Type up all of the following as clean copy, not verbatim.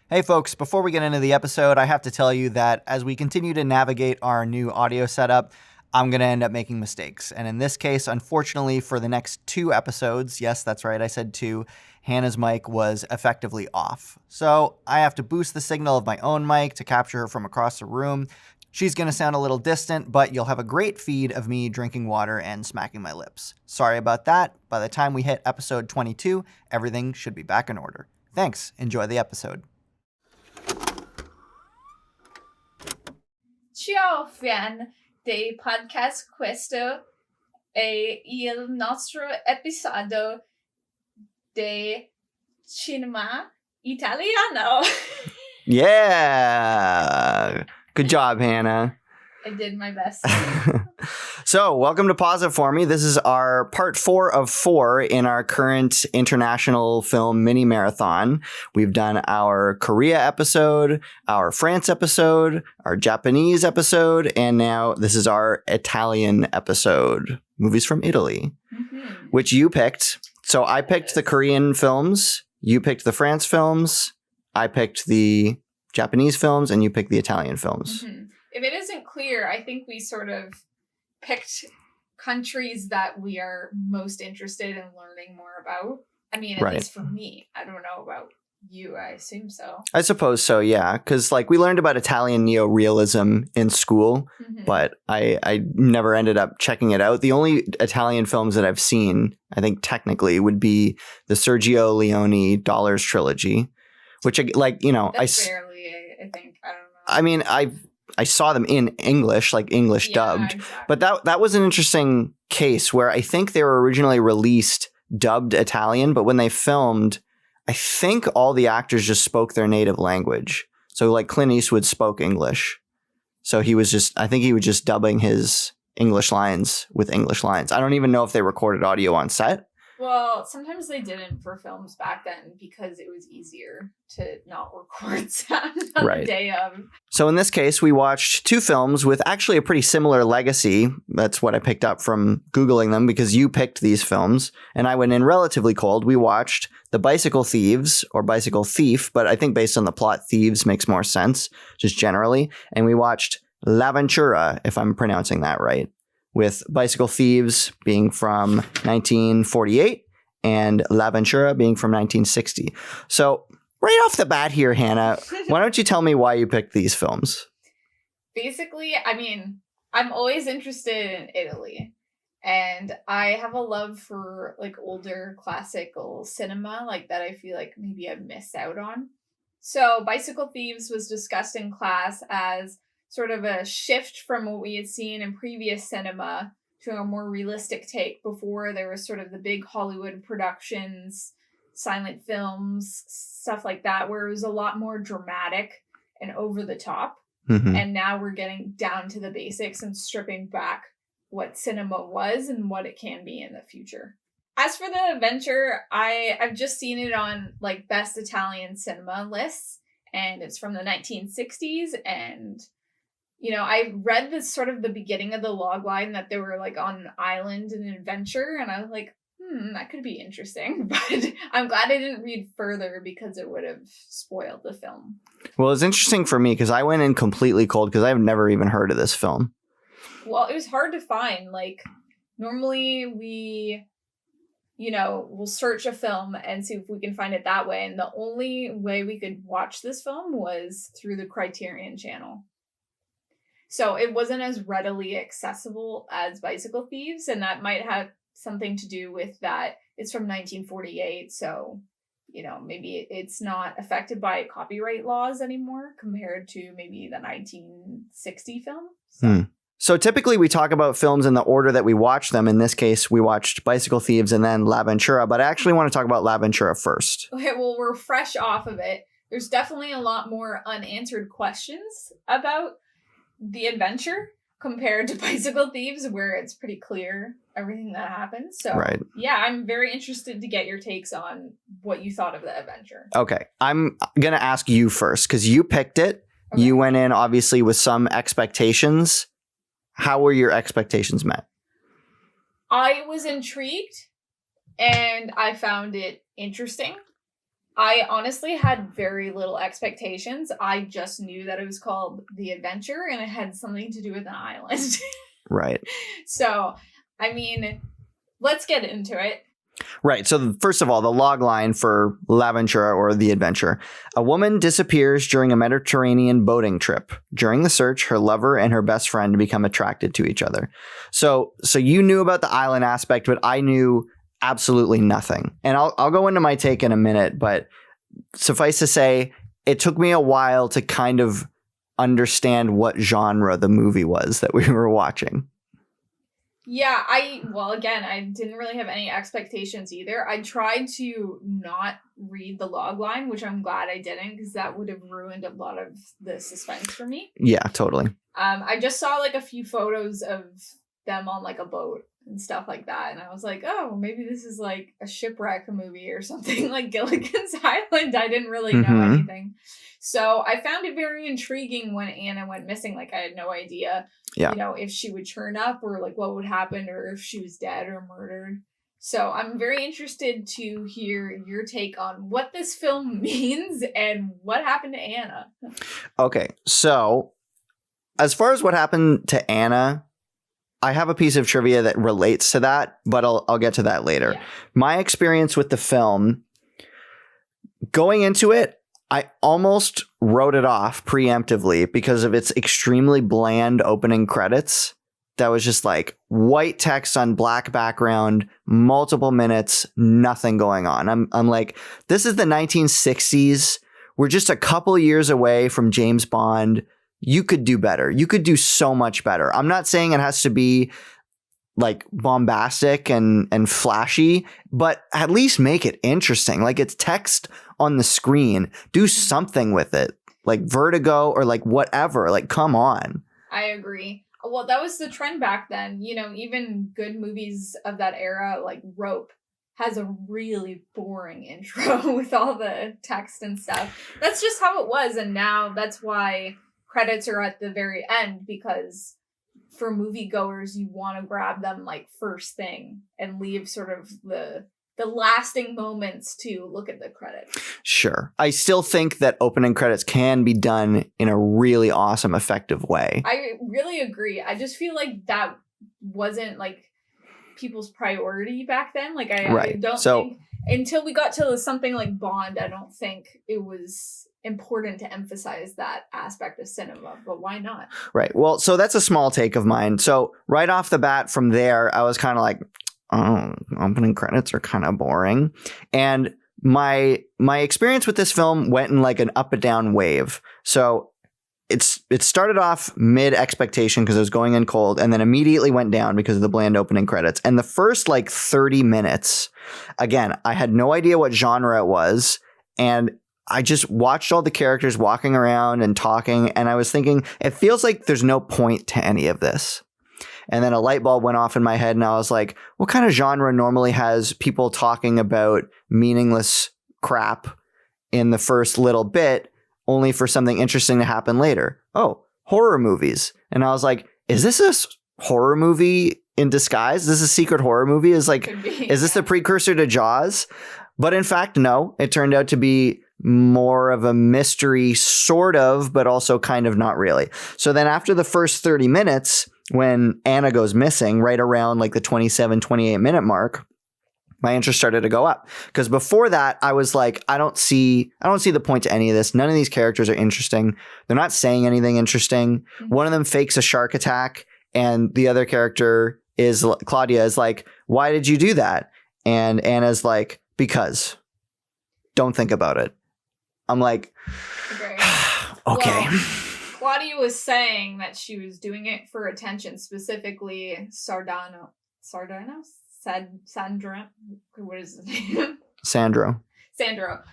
Hey folks, before we get into the episode, I have to tell you that as we continue to navigate our new audio setup, I'm going to end up making mistakes. And in this case, unfortunately, for the next 2 episodes, yes, that's right, I said 2, Hannah's mic was effectively off. So I have to boost the signal of my own mic to capture her from across the room. She's going to sound a little distant, but you'll have a great feed of me drinking water and smacking my lips. Sorry about that. By the time we hit episode 22, everything should be back in order. Thanks. Enjoy the episode. Ciao fan dei podcast, questo è il nostro episodio di cinema italiano. Yeah. Good job, Hannah. I did my best. So, welcome to Pause It For Me. This is our part 4 of 4 in our current international film mini marathon. We've done our Korea episode, our France episode, our Japanese episode, and now this is our Italian episode, movies from Italy, which you picked. So I picked the Korean films, you picked the France films, I picked the Japanese films, and you picked the Italian films. If it isn't clear, I think we sort of picked countries that we are most interested in learning more about. I mean, at least for me. I don't know about you. I assume so. I suppose so, yeah. Because we learned about Italian neo-realism in school, but I never ended up checking it out. The only Italian films that I've seen, I think technically, would be the Sergio Leone Dollars trilogy, which, That's barely, I think. I don't know. I mean, I saw them in English, English dubbed, exactly. But that was an interesting case where I think they were originally released dubbed Italian, but when they filmed, I think all the actors just spoke their native language. So Clint Eastwood spoke English. So he was just dubbing his English lines with English lines. I don't even know if they recorded audio on set. Well, sometimes they didn't for films back then because it was easier to not record sound on the day of. So in this case, we watched 2 films with actually a pretty similar legacy. That's what I picked up from Googling them because you picked these films and I went in relatively cold. We watched The Bicycle Thieves or Bicycle Thief, but I think based on the plot, Thieves makes more sense just generally. And we watched L'Avventura, if I'm pronouncing that right, with Bicycle Thieves being from 1948 and L'Avventura being from 1960. So right off the bat here, Hannah, why don't you tell me why you picked these films? Basically, I mean, I'm always interested in Italy. And I have a love for older classical cinema that I feel like maybe I've missed out on. So Bicycle Thieves was discussed in class as sort of a shift from what we had seen in previous cinema to a more realistic take. Before there was sort of the big Hollywood productions, silent films, stuff like that, where it was a lot more dramatic and over the top. And now we're getting down to the basics and stripping back what cinema was and what it can be in the future. As for the adventure, I've just seen it on best Italian cinema lists, and it's from the 1960s, and I read this sort of the beginning of the log line that they were on an island in an adventure, and I was like, that could be interesting. But I'm glad I didn't read further because it would have spoiled the film. Well, it's interesting for me because I went in completely cold because I've never even heard of this film. Well, it was hard to find. Normally we, we'll search a film and see if we can find it that way. And the only way we could watch this film was through the Criterion channel. So it wasn't as readily accessible as Bicycle Thieves, and that might have something to do with that it's from 1948, so, maybe it's not affected by copyright laws anymore compared to maybe the 1960 film. So typically we talk about films in the order that we watch them. In this case, we watched Bicycle Thieves and then L'Avventura, but I actually want to talk about L'Avventura first. Okay, well, we're fresh off of it. There's definitely a lot more unanswered questions about the adventure compared to Bicycle Thieves, where it's pretty clear everything that happens. So, yeah, I'm very interested to get your takes on what you thought of the adventure. Okay, I'm going to ask you first because you picked it. Okay. You went in, obviously, with some expectations. How were your expectations met? I was intrigued, and I found it interesting. I honestly had very little expectations. I just knew that it was called The Adventure and it had something to do with an island. Right. So, I mean, let's get into it. Right. So first of all, the log line for L'Aventure or The Adventure. A woman disappears during a Mediterranean boating trip. During the search, her lover and her best friend become attracted to each other. So you knew about the island aspect, but I knew absolutely nothing. And I'll go into my take in a minute, but suffice to say, it took me a while to kind of understand what genre the movie was that we were watching. Yeah, again, I didn't really have any expectations either. I tried to not read the log line, which I'm glad I didn't, because that would have ruined a lot of the suspense for me. Yeah, totally. I just saw like a few photos of them on like a boat and stuff like that, and I was like, oh, maybe this is like a shipwreck movie or something like Gilligan's Island. I didn't really know anything. So I found it very intriguing when Anna went missing. Like, I had no idea, if she would turn up or like what would happen or if she was dead or murdered. So I'm very interested to hear your take on what this film means and what happened to Anna. Okay, so as far as what happened to Anna, I have a piece of trivia that relates to that, but I'll get to that later. Yeah. My experience with the film, going into it, I almost wrote it off preemptively because of its extremely bland opening credits. That was just like white text on black background, multiple minutes, nothing going on. I'm like, this is the 1960s. We're just a couple years away from James Bond. You could do better. You could do so much better. I'm not saying it has to be like bombastic and flashy, but at least make it interesting. Like, it's text on the screen. Do something with it. Like Vertigo or like whatever. Like, come on. I agree. Well, that was the trend back then. Even good movies of that era, like Rope, has a really boring intro with all the text and stuff. That's just how it was. And now that's why credits are at the very end, because for moviegoers, you want to grab them like first thing and leave sort of the lasting moments to look at the credits. Sure. I still think that opening credits can be done in a really awesome, effective way. I really agree. I just feel like that wasn't like people's priority back then. Like, I don't think until we got to something like Bond, I don't think it was important to emphasize that aspect of cinema, but why not? Right. Well, so that's a small take of mine. So right off the bat from there, I was kind of like, oh, opening credits are kind of boring. And my experience with this film went in like an up and down wave. So it started off mid expectation because it was going in cold, and then immediately went down because of the bland opening credits. And the first like 30 minutes, again, I had no idea what genre it was. And I just watched all the characters walking around and talking, and I was thinking, it feels like there's no point to any of this. And then a light bulb went off in my head, and I was like, what kind of genre normally has people talking about meaningless crap in the first little bit, only for something interesting to happen later? Oh, horror movies. And I was like, is this a horror movie in disguise? Is this a secret horror movie? Is this the precursor to Jaws? But in fact, no, it turned out to be more of a mystery, sort of, but also kind of not really. So then after the first 30 minutes, when Anna goes missing, right around like the 27, 28 minute mark, my interest started to go up. Because before that, I was like, I don't see the point to any of this. None of these characters are interesting. They're not saying anything interesting. Mm-hmm. One of them fakes a shark attack, and the other character Claudia is like, why did you do that? And Anna's like, because. Don't think about it. I'm like, okay. Well, Claudia was saying that she was doing it for attention, specifically Sandro. What is his name? Sandro.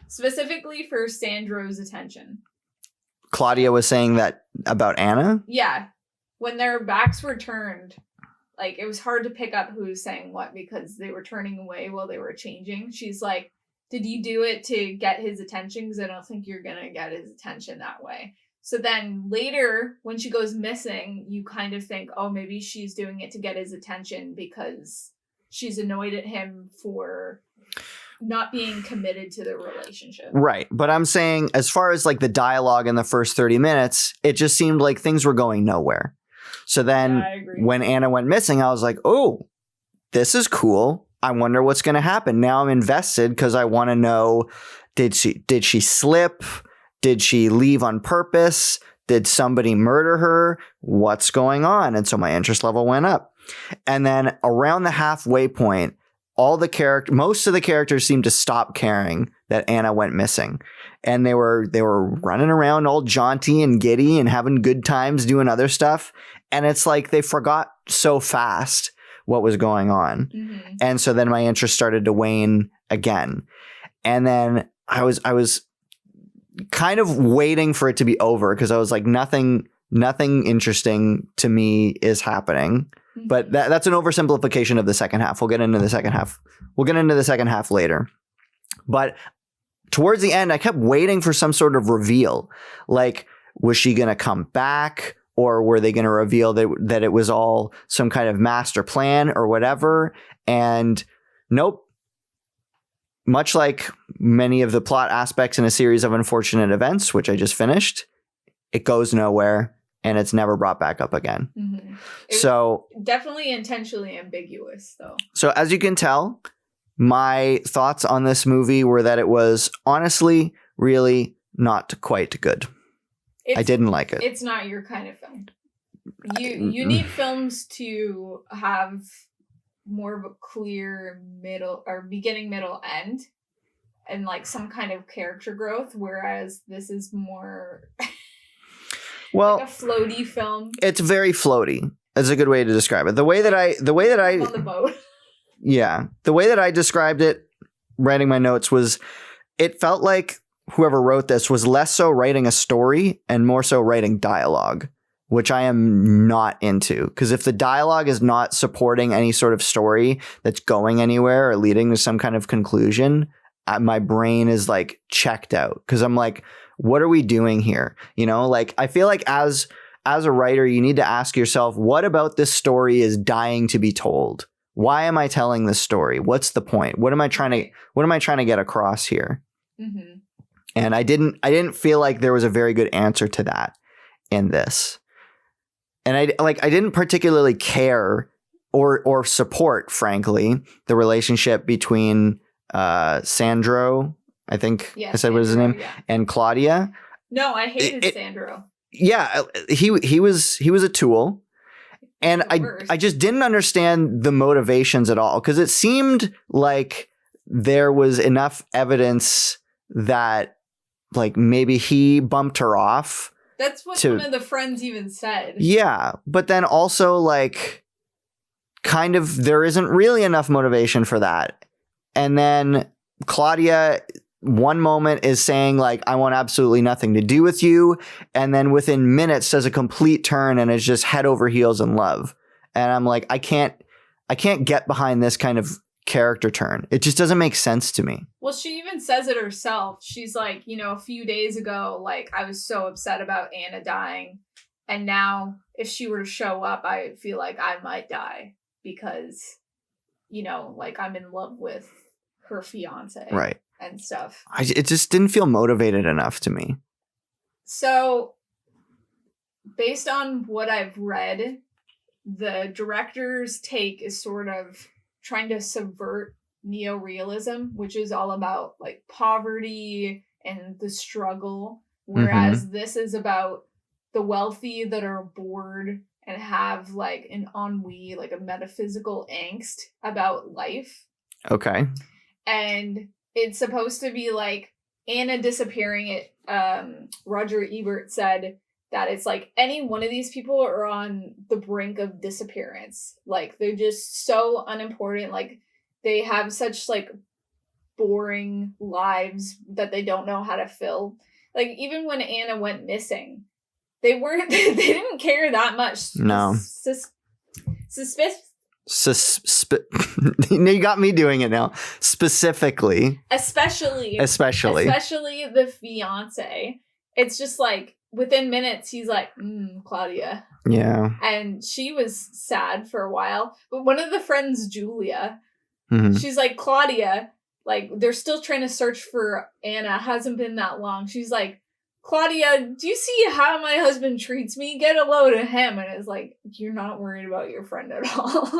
Specifically for Sandro's attention. Claudia was saying that about Anna? Yeah. When their backs were turned, like, it was hard to pick up who was saying what because they were turning away while they were changing. She's like, did you do it to get his attention? Because I don't think you're going to get his attention that way. So then later, when she goes missing, you kind of think, oh, maybe she's doing it to get his attention because she's annoyed at him for not being committed to the relationship. Right. But I'm saying, as far as like the dialogue in the first 30 minutes, it just seemed like things were going nowhere. So then I agree. when Anna went missing, I was like, oh, this is cool. I wonder what's going to happen. Now I'm invested because I want to know, did she slip? Did she leave on purpose? Did somebody murder her? What's going on? And so my interest level went up. And then around the halfway point, most of the characters seemed to stop caring that Anna went missing. And they were running around all jaunty and giddy and having good times doing other stuff. And it's like they forgot so fast what was going on. Mm-hmm. And so then my interest started to wane again. And then I was kind of waiting for it to be over because I was like, nothing interesting to me is happening. Mm-hmm. But that's an oversimplification of the second half. We'll get into the second half. We'll get into the second half later. But towards the end, I kept waiting for some sort of reveal. Like, was she going to come back? Or were they going to reveal that it was all some kind of master plan or whatever? And nope. Much like many of the plot aspects in a series of unfortunate events, which I just finished, it goes nowhere and it's never brought back up again. Mm-hmm. So definitely intentionally ambiguous, though. So as you can tell, my thoughts on this movie were that it was honestly really not quite good. I didn't like it. It's not your kind of film. You need films to have more of a clear middle or beginning, middle, end, and like some kind of character growth, whereas this is more well, like a floaty film. It's very floaty. That's a good way to describe it. The way that I on the boat. Yeah. The way that I described it, writing my notes, was it felt like whoever wrote this was less so writing a story and more so writing dialogue, which I am not into. Because if the dialogue is not supporting any sort of story that's going anywhere or leading to some kind of conclusion, my brain is like checked out. Because I'm like, what are we doing here? You know, like I feel like as a writer, you need to ask yourself, what about this story is dying to be told? Why am I telling this story? What's the point? What am I trying to get across here? Mm-hmm. And I didn't feel like there was a very good answer to that in this. And I didn't particularly care or support, frankly, the relationship between Sandro, I think I said what his name, and Claudia. No, I hated Sandro. Yeah, he was a tool. And I just didn't understand the motivations at all, because it seemed like there was enough evidence that like maybe he bumped her off. That's what one of the friends even said. Yeah, but then also like kind of there isn't really enough motivation for that. And then Claudia one moment is saying like, I want absolutely nothing to do with you. And then within minutes does a complete turn and is just head over heels in love. And I'm like, I can't get behind this kind of character turn. It just doesn't make sense to me. Well, she even says it herself. She's like, a few days ago, like I was so upset about Anna dying. And now if she were to show up, I feel like I might die because, like I'm in love with her fiance. Right. And stuff. It just didn't feel motivated enough to me. So, based on what I've read, the director's take is sort of trying to subvert neorealism, which is all about like poverty and the struggle, whereas this is about the wealthy that are bored and have like an ennui, like a metaphysical angst about life. Okay. And it's supposed to be like Anna disappearing. Roger Ebert said that it's like any one of these people are on the brink of disappearance. Like they're just so unimportant. Like they have such like boring lives that they don't know how to fill. Like even when Anna went missing, they didn't care that much. No. You got me doing it now. Specifically. Especially the fiance. It's just like within minutes he's like, Claudia. Yeah. And she was sad for a while. But one of the friends, Julia, she's like, Claudia, like they're still trying to search for Anna. Hasn't been that long. She's like, Claudia, do you see how my husband treats me? Get a load of him. And it's like, you're not worried about your friend at all.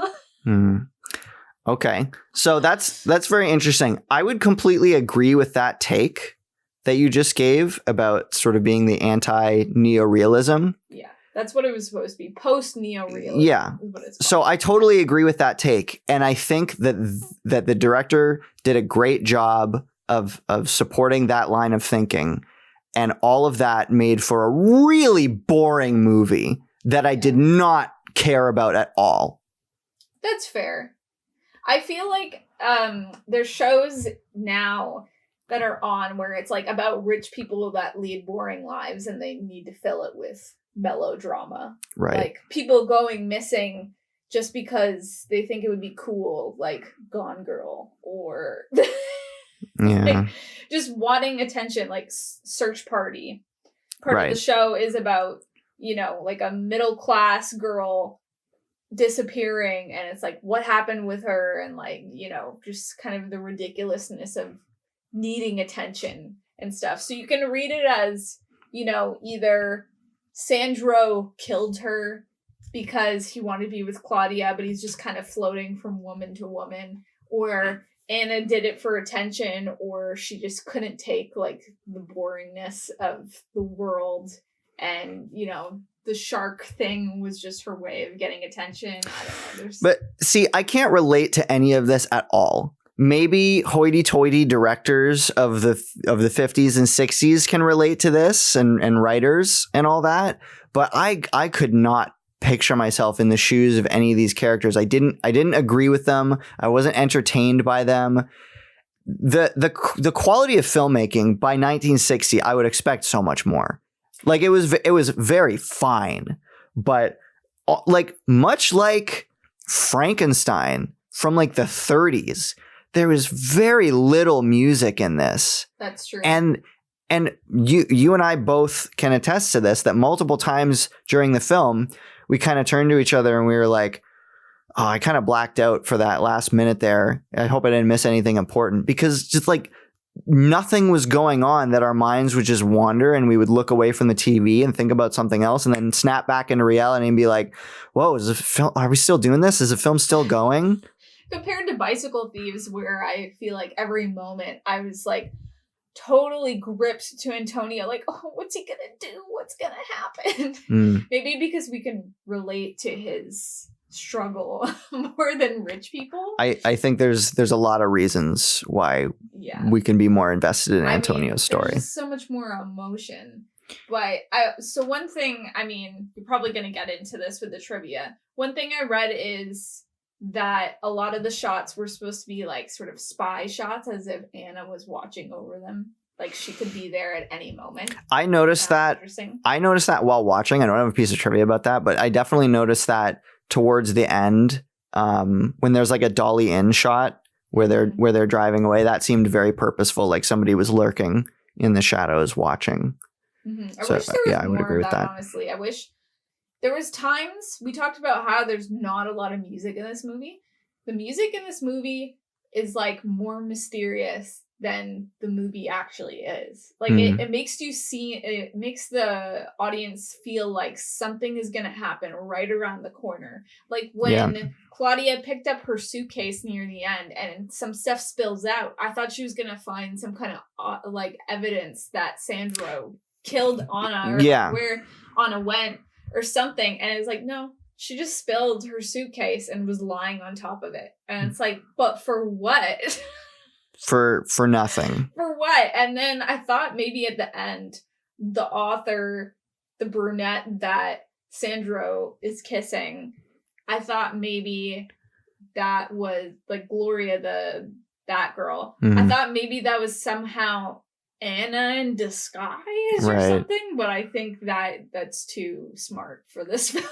Okay. So that's very interesting. I would completely agree with that take that you just gave about sort of being the anti-neorealism. Yeah. That's what it was supposed to be. Post-neorealism. Yeah. So I totally agree with that take. And I think that the director did a great job of supporting that line of thinking. And all of that made for a really boring movie that I did not care about at all. That's fair. I feel like there's shows now that are on where it's like about rich people that lead boring lives and they need to fill it with melodrama. Right. Like people going missing just because they think it would be cool, like Gone Girl, or like just wanting attention, like Search Party. Part of the show is about, you know, like a middle class girl disappearing, and it's like what happened with her, and like, you know, just kind of the ridiculousness of needing attention and stuff. So you can read it as, you know, either Sandro killed her because he wanted to be with Claudia, but he's just kind of floating from woman to woman, or Anna did it for attention, or she just couldn't take like the boringness of the world, and, you know, the shark thing was just her way of getting attention. I don't know. But see, I can't relate to any of this at all. Maybe hoity-toity directors of the 50s and 60s can relate to this, and writers and all that. But I could not picture myself in the shoes of any of these characters. I didn't agree with them. I wasn't entertained by them. The quality of filmmaking by 1960, I would expect so much more. Like it was very fine, but like much like Frankenstein from like the 30s, there is very little music in this. That's true. And you and I both can attest to this, that multiple times during the film, we kind of turned to each other and we were like, oh, I kind of blacked out for that last minute there. I hope I didn't miss anything important, because just like nothing was going on, that our minds would just wander and we would look away from the TV and think about something else and then snap back into reality and be like, whoa, is the film, are we still doing this? Is the film still going? Compared to Bicycle Thieves, where I feel like every moment I was like totally gripped to Antonio, like, oh, what's he gonna do? What's gonna happen? Maybe because we can relate to his struggle more than rich people. I think there's a lot of reasons why we can be more invested in Antonio's story. There's so much more emotion. But so one thing, I mean, you're probably gonna get into this with the trivia. One thing I read is that a lot of the shots were supposed to be like sort of spy shots, as if Anna was watching over them. Like she could be there at any moment. I noticed that. I noticed that while watching. I don't have a piece of trivia about that, but I definitely noticed that towards the end, when there's like a dolly in shot where they're driving away. That seemed very purposeful, like somebody was lurking in the shadows watching. I wish there was I would agree with that. Honestly, I wish. There was times we talked about how there's not a lot of music in this movie. The music in this movie is like more mysterious than the movie actually is. Like it makes it makes the audience feel like something is going to happen right around the corner. Like when Claudia picked up her suitcase near the end and some stuff spills out, I thought she was going to find some kind of like evidence that Sandro killed Anna, or where Anna went, or something, and it's like, no, she just spilled her suitcase and was lying on top of it, and it's like, but for what? for nothing. For what? And then I thought maybe at the end, the author, the brunette that Sandro is kissing, I thought maybe that was like Gloria, that girl. I thought maybe that was somehow Anna in disguise or something, but I think that's too smart for this film.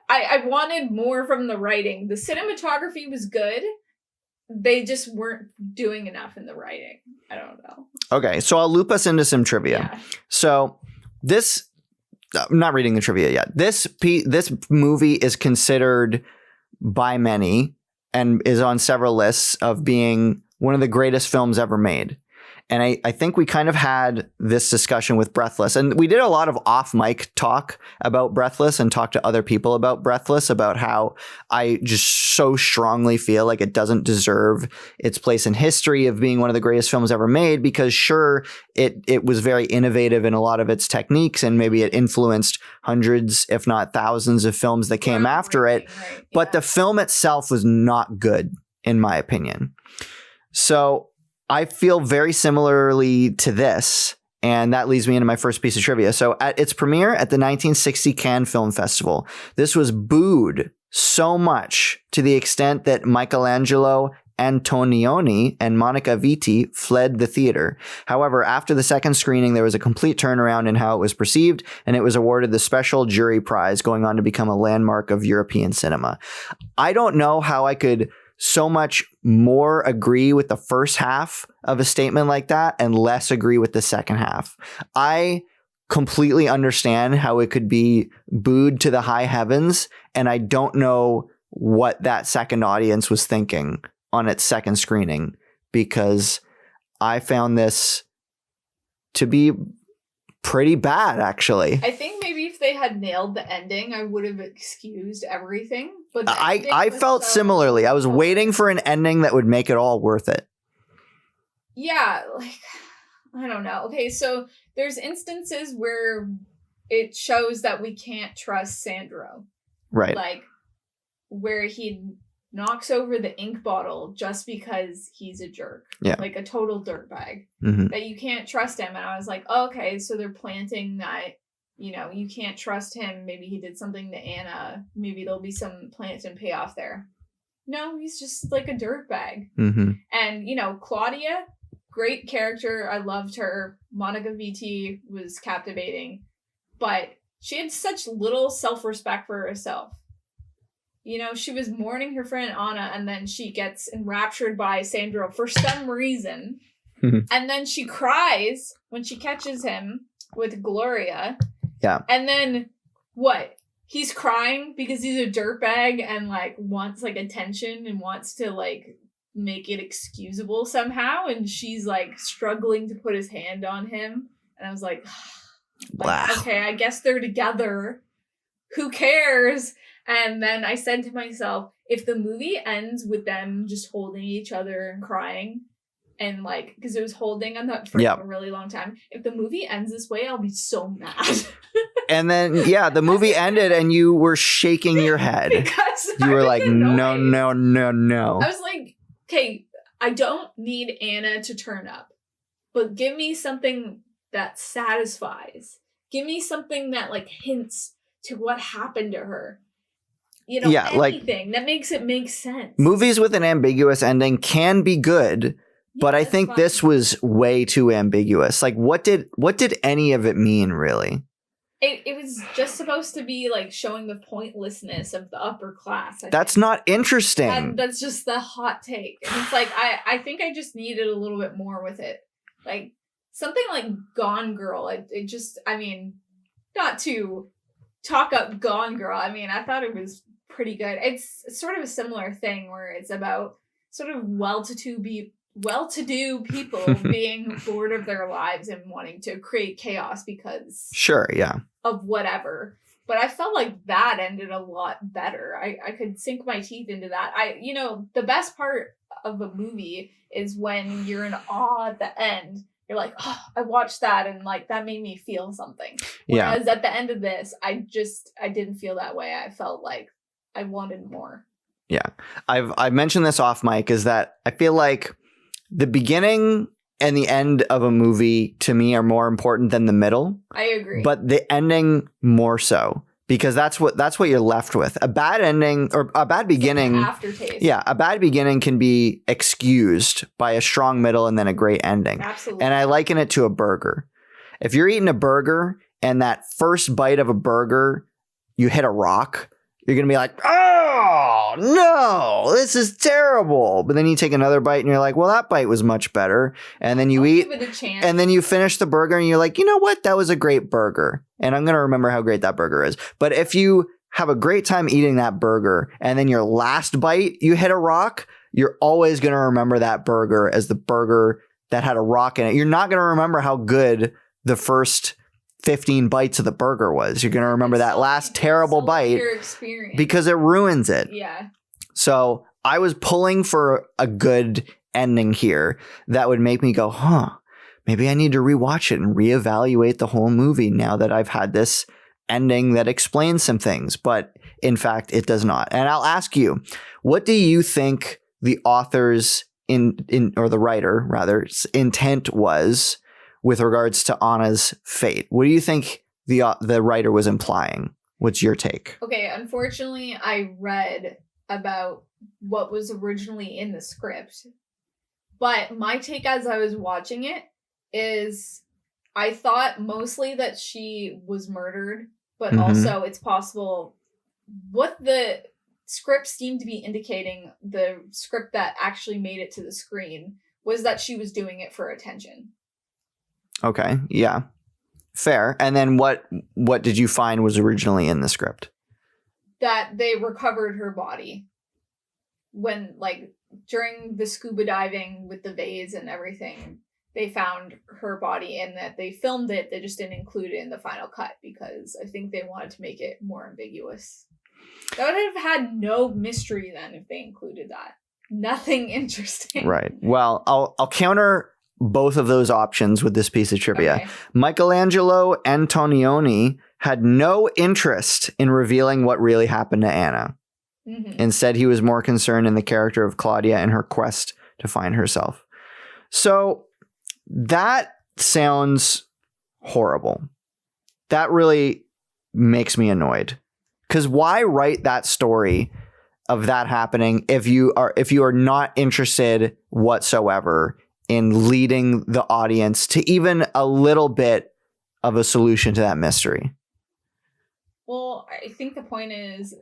I wanted more from the writing. The cinematography was good. They just weren't doing enough in the writing. I don't know. Okay, so I'll loop us into some trivia. Yeah. So this, I'm not reading the trivia yet. This movie is considered by many and is on several lists of being one of the greatest films ever made. And I think we kind of had this discussion with Breathless. And we did a lot of off-mic talk about Breathless and talk to other people about Breathless, about how I just so strongly feel like it doesn't deserve its place in history of being one of the greatest films ever made, because sure, it was very innovative in a lot of its techniques, and maybe it influenced hundreds, if not thousands, of films that came after it. Right, but the film itself was not good, in my opinion. So I feel very similarly to this, and that leads me into my first piece of trivia. So at its premiere at the 1960 Cannes Film Festival, this was booed so much to the extent that Michelangelo Antonioni and Monica Vitti fled the theater. However, after the second screening, there was a complete turnaround in how it was perceived, and it was awarded the Special Jury Prize, going on to become a landmark of European cinema. I don't know how I could so much more agree with the first half of a statement like that and less agree with the second half. I completely understand how it could be booed to the high heavens, and I don't know what that second audience was thinking on its second screening, because I found this to be pretty bad, actually. I think maybe if they had nailed the ending, I would have excused everything. But I felt similarly. I was waiting for an ending that would make it all worth it. Yeah, like, I don't know. Okay, so there's instances where it shows that we can't trust Sandro. Right. Like, where he knocks over the ink bottle just because he's a jerk. Yeah. Like a total dirtbag. Mm-hmm. That you can't trust him. And I was like, oh, okay, so they're planting that, you know, you can't trust him. Maybe he did something to Anna. Maybe there'll be some plant and payoff there. No, he's just like a dirtbag. Mm-hmm. And, you know, Claudia, great character. I loved her. Monica Vitti was captivating. But she had such little self-respect for herself. You know, she was mourning her friend Anna, and then she gets enraptured by Sandro for some reason. And then she cries when she catches him with Gloria. Yeah. And then, what? He's crying because he's a dirtbag and, like, wants, like, attention and wants to, like, make it excusable somehow. And she's, like, struggling to put his hand on him. And I was like, wow. Okay, I guess they're together. Who cares? And then I said to myself, if the movie ends with them just holding each other and crying, and like, because it was holding on that for a really long time, if the movie ends this way, I'll be so mad. And then, yeah, the movie ended and you were shaking your head. Because you were like, no, no, no, no. I was like, okay, I don't need Anna to turn up, but give me something that satisfies. Give me something that like hints to what happened to her. You know, anything that makes it make sense. Movies with an ambiguous ending can be good, but I think this was way too ambiguous. Like, what did any of it mean, really? It was just supposed to be like showing the pointlessness of the upper class. That's not interesting. And that's just the hot take. And it's like, I think I just needed a little bit more with it. Like, something like Gone Girl. It just, I mean, not to talk up Gone Girl. I mean, I thought it was pretty good. It's sort of a similar thing where it's about sort of well-to-do people being bored of their lives and wanting to create chaos because of whatever. But I felt like that ended a lot better. I could sink my teeth into that. You know, the best part of a movie is when you're in awe at the end. You're like, oh, I watched that and like that made me feel something. Whereas at the end of this, I didn't feel that way. I felt like I wanted more. Yeah. I've mentioned this off mic, is that I feel like the beginning and the end of a movie to me are more important than the middle. I agree. But the ending more so, because that's what you're left with. A bad ending or a bad beginning. Like aftertaste. Yeah, a bad beginning can be excused by a strong middle and then a great ending. Absolutely. And I liken it to a burger. If you're eating a burger and that first bite of a burger, you hit a rock, you're going to be like, oh, no, this is terrible. But then you take another bite and you're like, well, that bite was much better. And then you eat, give it a chance. And then you finish the burger and you're like, you know what? That was a great burger. And I'm going to remember how great that burger is. But if you have a great time eating that burger, and then your last bite, you hit a rock, you're always going to remember that burger as the burger that had a rock in it. You're not going to remember how good the first 15 bites of the burger was. You're going to remember that last terrible bite because it ruins it. Yeah. So I was pulling for a good ending here that would make me go, maybe I need to rewatch it and reevaluate the whole movie now that I've had this ending that explains some things. But in fact, it does not. And I'll ask you, what do you think the author's or the writer rather's intent was with regards to Anna's fate? What do you think the writer was implying? What's your take? Okay, unfortunately, I read about what was originally in the script. But my take as I was watching it is I thought mostly that she was murdered, but also it's possible what the script seemed to be indicating, the script that actually made it to the screen, was that she was doing it for attention. Okay, yeah. Fair. And then what did you find was originally in the script? That they recovered her body when, like, during the scuba diving with the vase and everything, they found her body and that they filmed it. They just didn't include it in the final cut because I think they wanted to make it more ambiguous. That would have had no mystery then if they included that. Nothing interesting. Right. Well, I'll counter both of those options with this piece of trivia. Okay. Michelangelo Antonioni had no interest in revealing what really happened to Anna. Instead, he was more concerned in the character of Claudia and her quest to find herself. So that sounds horrible. That really makes me annoyed. Because why write that story of that happening if you are not interested whatsoever in leading the audience to even a little bit of a solution to that mystery? Well, I think the point is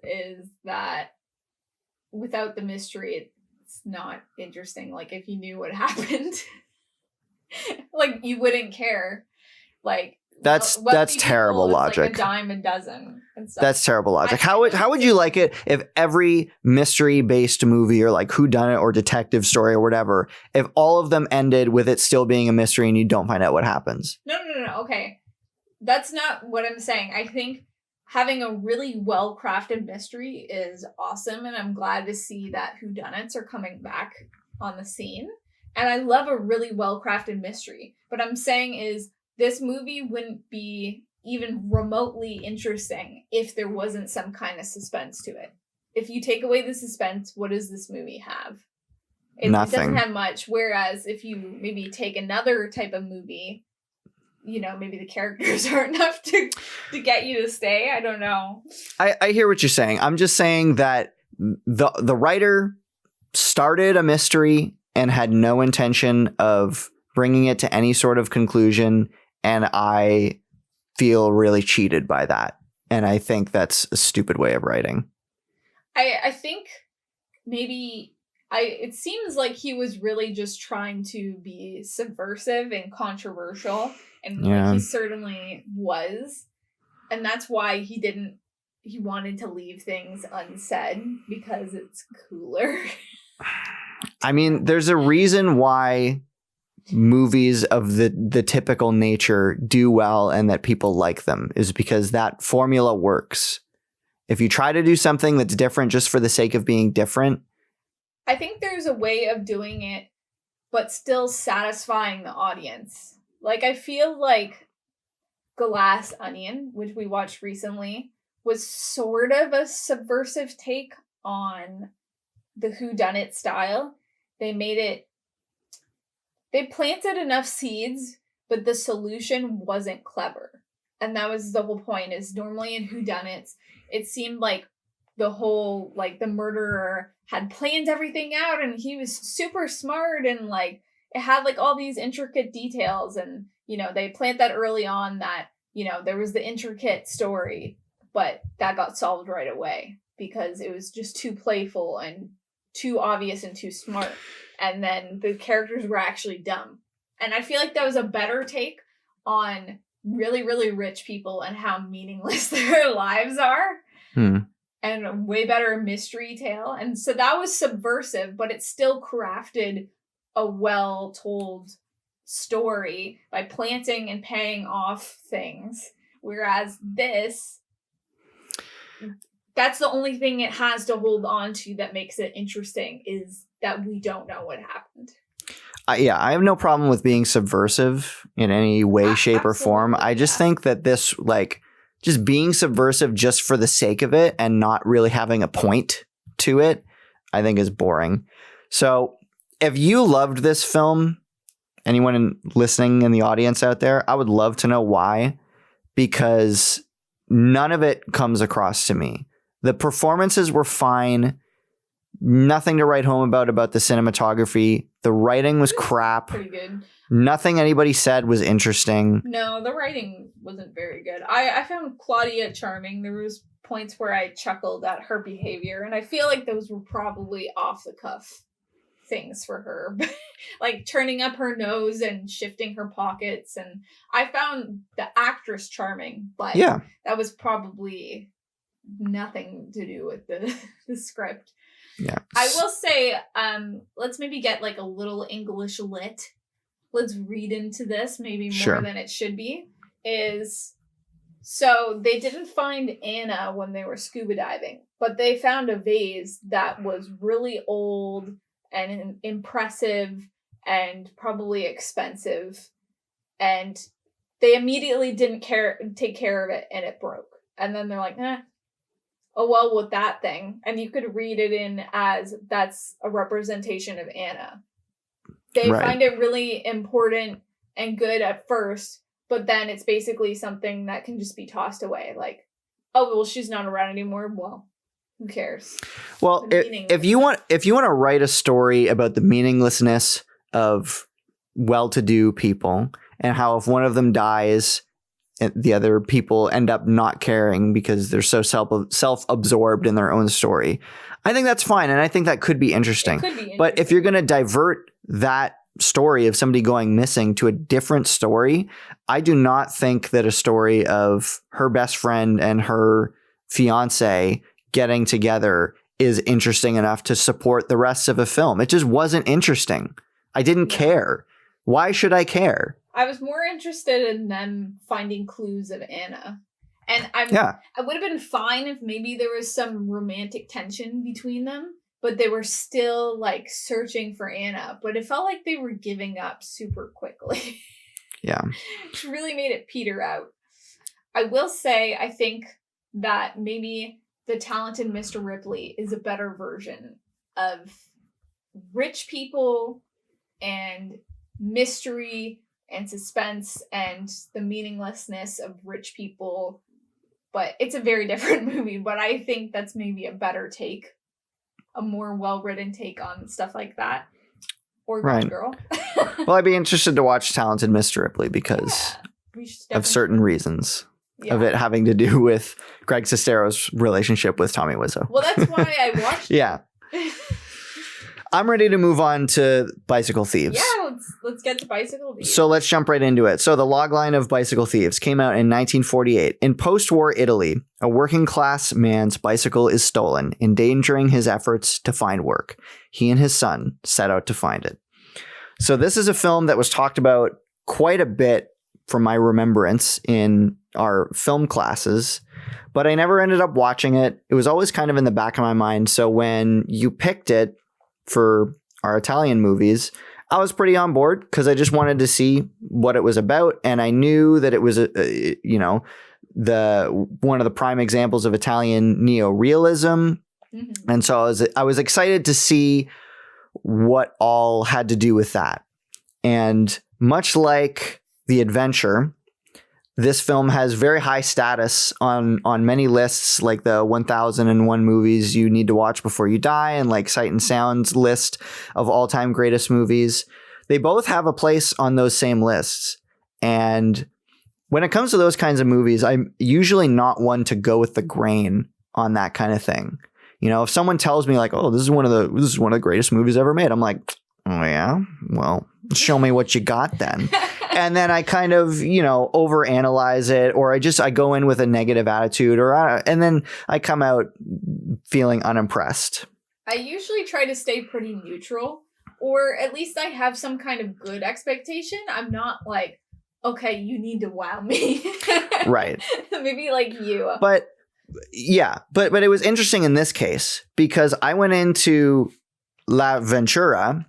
that without the mystery, it's not interesting. Like, if you knew what happened, like, you wouldn't care. Like, that's terrible logic. Like a dime a dozen. And stuff. That's terrible logic. How would you like it if every mystery based movie or like whodunit or detective story or whatever, if all of them ended with it still being a mystery and you don't find out what happens? No. Okay, that's not what I'm saying. I think having a really well crafted mystery is awesome, and I'm glad to see that whodunits are coming back on the scene. And I love a really well crafted mystery. What I'm saying is, this movie wouldn't be even remotely interesting if there wasn't some kind of suspense to it. If you take away the suspense, what does this movie have? It doesn't have much. Whereas if you maybe take another type of movie, you know, maybe the characters aren't enough to get you to stay. I don't know. I hear what you're saying. I'm just saying that the writer started a mystery and had no intention of bringing it to any sort of conclusion. And I feel really cheated by that. And I think that's a stupid way of writing. I think maybe it seems like he was really just trying to be subversive and controversial. And like, he certainly was. And that's why he wanted to leave things unsaid because it's cooler. I mean, there's a reason why movies of the typical nature do well and that people like them, is because that formula works. If you try to do something that's different just for the sake of being different, I think there's a way of doing it but still satisfying the audience. Like, I feel like Glass Onion, which we watched recently, was sort of a subversive take on the whodunit style. They planted enough seeds, but the solution wasn't clever. And that was the whole point, is normally in whodunits, it seemed like the whole, like, the murderer had planned everything out and he was super smart and, like, it had, like, all these intricate details. And, you know, they plant that early on that, you know, there was the intricate story, but that got solved right away because it was just too playful and too obvious and too smart. And then the characters were actually dumb. And I feel like that was a better take on really, really rich people and how meaningless their lives are. and a way better mystery tale. And so that was subversive, but it still crafted a well-told story by planting and paying off things. Whereas this, that's the only thing it has to hold on to that makes it interesting, is that we don't know what happened. Yeah, I have no problem with being subversive in any way, shape, or form. I just think that this, like, just being subversive just for the sake of it and not really having a point to it, I think is boring. So if you loved this film, anyone listening in the audience out there, I would love to know why, because none of it comes across to me. The performances were fine. Nothing to write home about the cinematography. The writing was crap. Pretty good. Nothing anybody said was interesting. No, the writing wasn't very good. I found Claudia charming. There was points where I chuckled at her behavior, and I feel like those were probably off the cuff things for her. Like turning up her nose and shifting her pockets, and I found the actress charming, but yeah, that was probably nothing to do with the script. Yeah. I will say, let's maybe get like a little English lit. Let's read into this maybe more than it should be. So they didn't find Anna when they were scuba diving, but they found a vase that was really old and impressive and probably expensive. And they immediately didn't take care of it, and it broke. And then they're like, oh, well, with that thing. And you could read it in as that's a representation of Anna. They find it really important and good at first, but then it's basically something that can just be tossed away. Like, oh, well, she's not around anymore. Well, who cares? Well, if you want to write a story about the meaninglessness of well-to-do people and how if one of them dies, the other people end up not caring because they're so self-absorbed in their own story, I think that's fine. And I think that could be interesting. But if you're going to divert that story of somebody going missing to a different story, I do not think that a story of her best friend and her fiance getting together is interesting enough to support the rest of a film. It just wasn't interesting. I didn't care. Why should I care? I was more interested in them finding clues of Anna. And I would have been fine if maybe there was some romantic tension between them, but they were still like searching for Anna. But it felt like they were giving up super quickly. Yeah. Which really made it peter out. I will say, I think that maybe The Talented Mr. Ripley is a better version of rich people and mystery and suspense and the meaninglessness of rich people. But it's a very different movie, but I think that's maybe a better take, a more well-written take on stuff like that. Or Gone Girl. Well, I'd be interested to watch Talented Mr. Ripley because of certain reasons of it having to do with Greg Sestero's relationship with Tommy Wiseau. Well, that's why I watched it. I'm ready to move on to Bicycle Thieves. Yeah, let's get to Bicycle Thieves. So let's jump right into it. So the logline of Bicycle Thieves came out in 1948. In post-war Italy, a working-class man's bicycle is stolen, endangering his efforts to find work. He and his son set out to find it. So this is a film that was talked about quite a bit from my remembrance in our film classes, but I never ended up watching it. It was always kind of in the back of my mind. So when you picked it for our Italian movies, I was pretty on board because I just wanted to see what it was about. And I knew that it was, one of the prime examples of Italian neo-realism. Mm-hmm. And so I was excited to see what all had to do with that. And much like The Adventure, this film has very high status on many lists, like the 1001 movies you need to watch before you die and like Sight and Sound's list of all-time greatest movies. They both have a place on those same lists. And when it comes to those kinds of movies, I'm usually not one to go with the grain on that kind of thing. You know, if someone tells me like, oh, this is one of the greatest movies ever made, I'm like, oh yeah, well, show me what you got then. and then I kind of, overanalyze it, or I go in with a negative attitude, and then I come out feeling unimpressed. I usually try to stay pretty neutral, or at least I have some kind of good expectation. I'm not like, okay, you need to wow me. Right. Maybe like you. But yeah, but it was interesting in this case because I went into La Ventura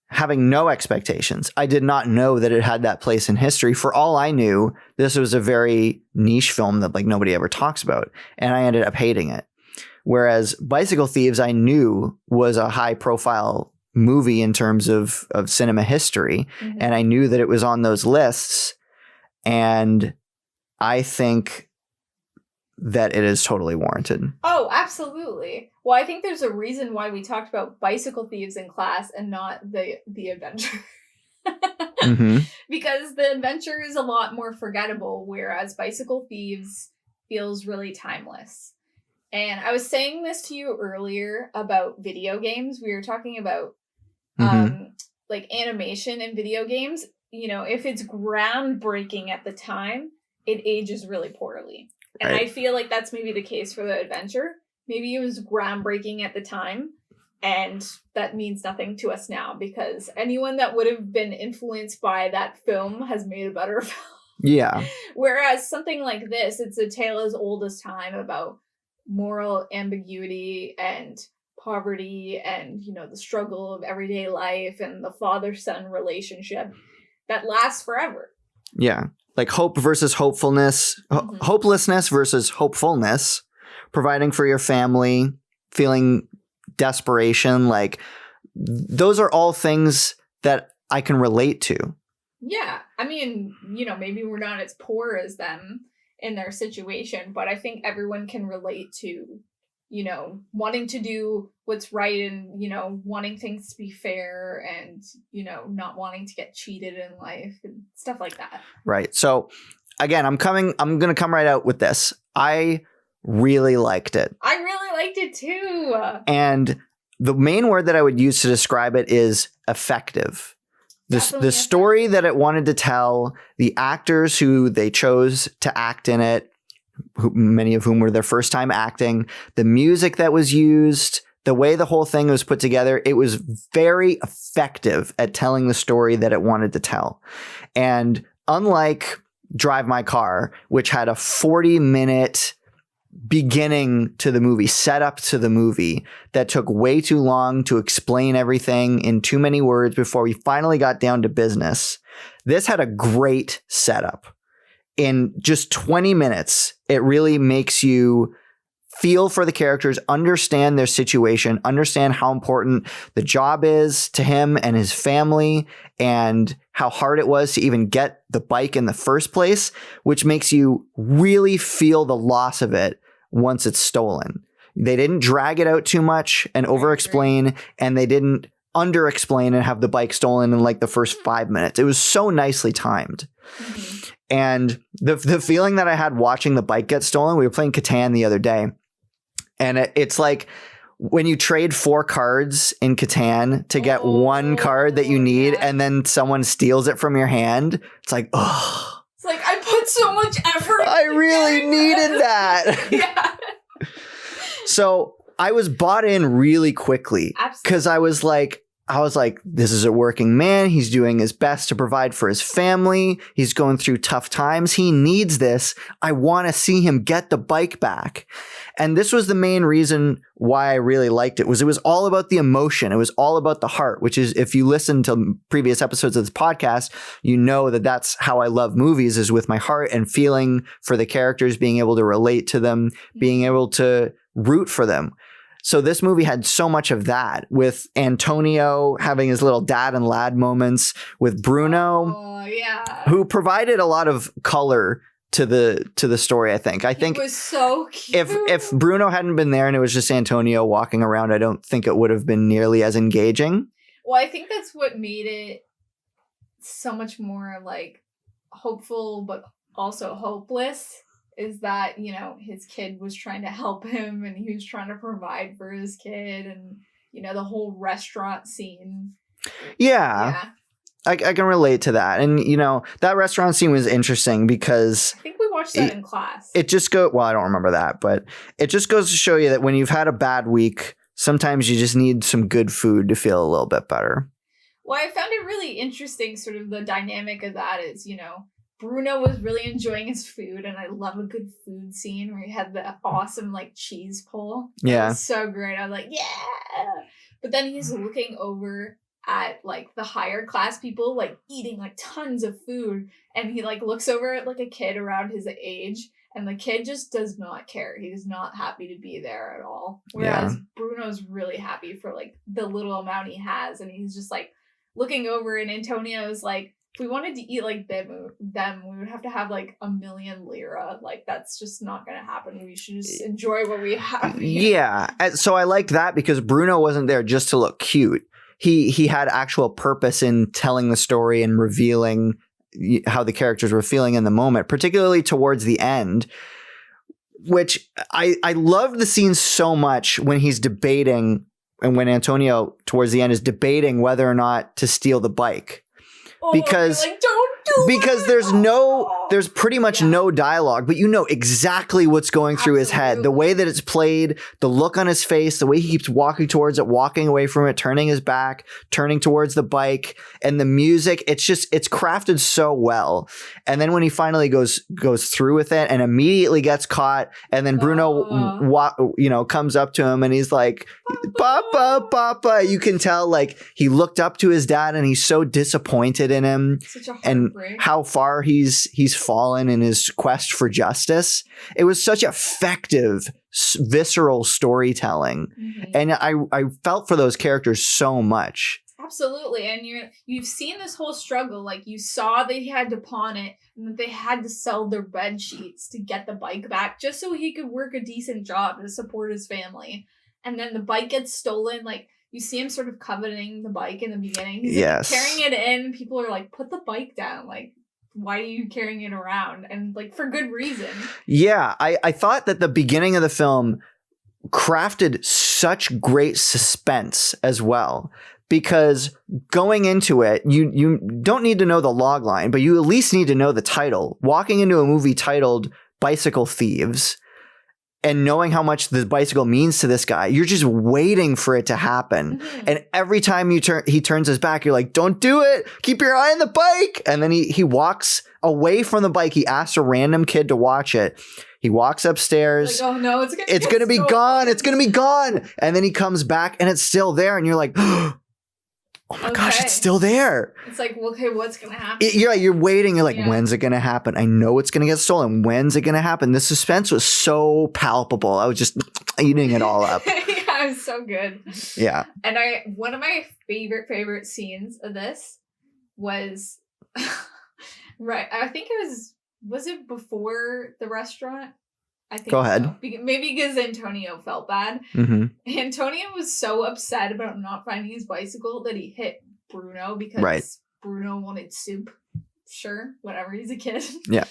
having no expectations. I did not know that it had that place in history. For all I knew, this was a very niche film that like nobody ever talks about, and I ended up hating it. Whereas Bicycle Thieves, I knew was a high profile movie in terms of cinema history, and I knew that it was on those lists, and I think that it is totally warranted. Oh, absolutely. Well, I think there's a reason why we talked about Bicycle Thieves in class and not the adventure. Because the adventure is a lot more forgettable, whereas Bicycle Thieves feels really timeless. And I was saying this to you earlier about video games. We were talking about like animation in video games. If it's groundbreaking at the time, it ages really poorly. And I feel like that's maybe the case for the adventure. Maybe it was groundbreaking at the time, and that means nothing to us now because anyone that would have been influenced by that film has made a better film. Yeah. Whereas something like this, it's a tale as old as time about moral ambiguity and poverty and, the struggle of everyday life and the father-son relationship that lasts forever. Yeah. Like hope versus hopefulness, hopelessness versus hopefulness, providing for your family, feeling desperation. Like those are all things that I can relate to. Yeah. I mean, maybe we're not as poor as them in their situation, but I think everyone can relate to, wanting to do what's right and, wanting things to be fair and, not wanting to get cheated in life and stuff like that. Right. So again, I'm going to come right out with this. I really liked it. I really liked it too. And the main word that I would use to describe it is effective. The story that it wanted to tell, the actors who they chose to act in it, many of whom were their first time acting, the music that was used, the way the whole thing was put together, it was very effective at telling the story that it wanted to tell. And unlike Drive My Car, which had a 40-minute beginning to the movie, set up to the movie that took way too long to explain everything in too many words before we finally got down to business, this had a great setup. In just 20 minutes, it really makes you feel for the characters, understand their situation, understand how important the job is to him and his family, and how hard it was to even get the bike in the first place, which makes you really feel the loss of it once it's stolen. They didn't drag it out too much and over-explain, and they didn't under-explain and have the bike stolen in like the first 5 minutes. It was so nicely timed. And the feeling that I had watching the bike get stolen, we were playing Catan the other day, and it's like when you trade 4 cards in Catan to get one card that you need, and then someone steals it from your hand. It's like, oh. It's like, I put so much effort. I really needed that. Yeah. So I was bought in really quickly because I was like, this is a working man. He's doing his best to provide for his family. He's going through tough times. He needs this. I want to see him get the bike back. And this was the main reason why I really liked it. It was all about the emotion. It was all about the heart, which is, if you listen to previous episodes of this podcast, you know that that's how I love movies, is with my heart and feeling for the characters, being able to relate to them, being able to root for them. So this movie had so much of that, with Antonio having his little dad and lad moments, with Bruno, who provided a lot of color to the story. I think it was so cute. If Bruno hadn't been there and it was just Antonio walking around, I don't think it would have been nearly as engaging. Well, I think that's what made it so much more like hopeful, but also hopeless. Is that, his kid was trying to help him and he was trying to provide for his kid, and, the whole restaurant scene. Yeah. I can relate to that. And, you know, that restaurant scene was interesting because I think we watched that in class. it just well, I don't remember that, but it just goes to show you that when you've had a bad week, sometimes you just need some good food to feel a little bit better. Well, I found it really interesting, sort of the dynamic of that is, you know, Bruno was really enjoying his food, and I love a good food scene where he had the awesome, like, cheese pull. Yeah. It was so great. I was like, yeah! But then he's looking over at, like, the higher class people, like, eating, like, tons of food, and he, like, looks over at, like, a kid around his age, and the kid just does not care. He is not happy to be there at all. Whereas Bruno's really happy for, like, the little amount he has, and he's just, like, looking over, and Antonio's like, if we wanted to eat like them, we would have to have like 1,000,000 lira. Like, that's just not going to happen. We should just enjoy what we have here. Yeah. So I like that because Bruno wasn't there just to look cute. He had actual purpose in telling the story and revealing how the characters were feeling in the moment, particularly towards the end, which I love the scene so much when he's debating and when Antonio towards the end is debating whether or not to steal the bike. Because like, don't do because it. there's pretty much no dialogue, but you know exactly what's going through his head. The way that it's played, the look on his face, the way he keeps walking towards it, walking away from it, turning his back, turning towards the bike, and the music, it's crafted so well. And then when he finally goes through with it and immediately gets caught, and then Bruno comes up to him and he's like, Papa, Papa. You can tell like he looked up to his dad and he's so disappointed in him and how far he's fallen in his quest for justice. It was such effective, visceral storytelling. Mm-hmm. And I felt for those characters so much. Absolutely. And you've seen this whole struggle. Like, you saw they had to pawn it and that they had to sell their bed sheets to get the bike back just so he could work a decent job to support his family. And then the bike gets stolen. Like, you see him sort of coveting the bike in the beginning. He's like, carrying it in. People are like, put the bike down. Like, why are you carrying it around? And like, for good reason. Yeah, I thought that the beginning of the film crafted such great suspense as well. Because going into it, you don't need to know the log line, but you at least need to know the title. Walking into a movie titled Bicycle Thieves and knowing how much the bicycle means to this guy, you're just waiting for it to happen. Mm-hmm. And every time he turns his back, you're like, don't do it. Keep your eye on the bike. And then he walks away from the bike. He asks a random kid to watch it. He walks upstairs. Like, oh no, it's gonna be gone. It's gonna be gone. And then he comes back and it's still there. And you're like, oh my gosh, it's still there. It's like, well, okay, what's going to happen? You're waiting. You're like, when's it going to happen? I know it's going to get stolen. When's it going to happen? The suspense was so palpable. I was just eating it all up. Yeah, it was so good. Yeah. And one of my favorite scenes of this was, right, I think it was it before the restaurant? I think Go ahead. So. Maybe because Antonio felt bad. Mm-hmm. Antonio was so upset about not finding his bicycle that he hit Bruno because Bruno wanted soup. Sure, whatever. He's a kid. Yeah.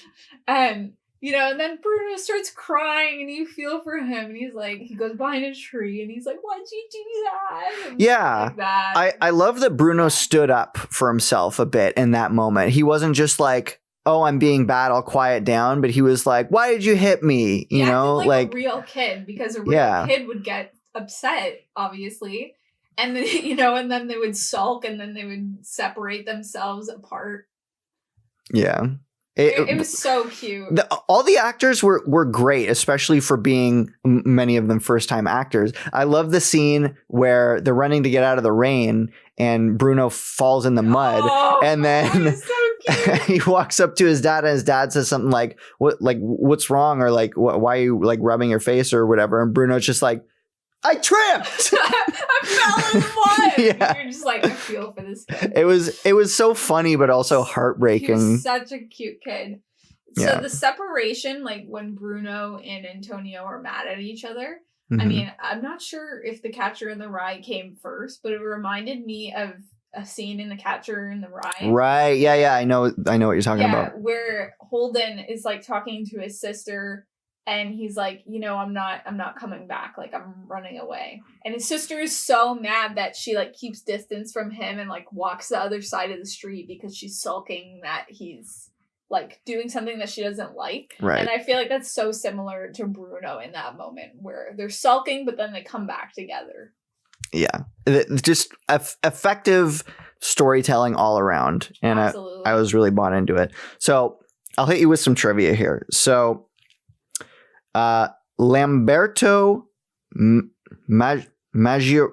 And then Bruno starts crying and you feel for him. And he's like, he goes behind a tree and he's like, why'd you do that? And yeah. like that. I love that Bruno stood up for himself a bit in that moment. He wasn't just like, oh, I'm being bad, I'll quiet down. But he was like, why did you hit me? You know, like a real kid, because a real kid would get upset, obviously. And then, and then they would sulk and then they would separate themselves apart. Yeah. It was so cute. All the actors were great, especially for being many of them first-time actors. I love the scene where they're running to get out of the rain and Bruno falls in the mud. And then he walks up to his dad and his dad says something like, what's wrong? Or like, why are you like rubbing your face or whatever? And Bruno's just like, I tripped. I fell in the mud. Yeah. You're just like, I feel for this kid. It was so funny, but also heartbreaking. He was such a cute kid. So the separation, like when Bruno and Antonio are mad at each other, I mean, I'm not sure if The Catcher in the Rye came first, but it reminded me of a scene in The Catcher in the Rye. Right. Yeah. I know what you're talking about. Where Holden is like talking to his sister And he's like, I'm not coming back. Like, I'm running away. And his sister is so mad that she like keeps distance from him and like walks the other side of the street because she's sulking that he's like doing something that she doesn't like. Right. And I feel like that's so similar to Bruno in that moment where they're sulking, but then they come back together. Yeah. Just effective storytelling all around. And I was really bought into it. So I'll hit you with some trivia here. So Lamberto Maggiorani.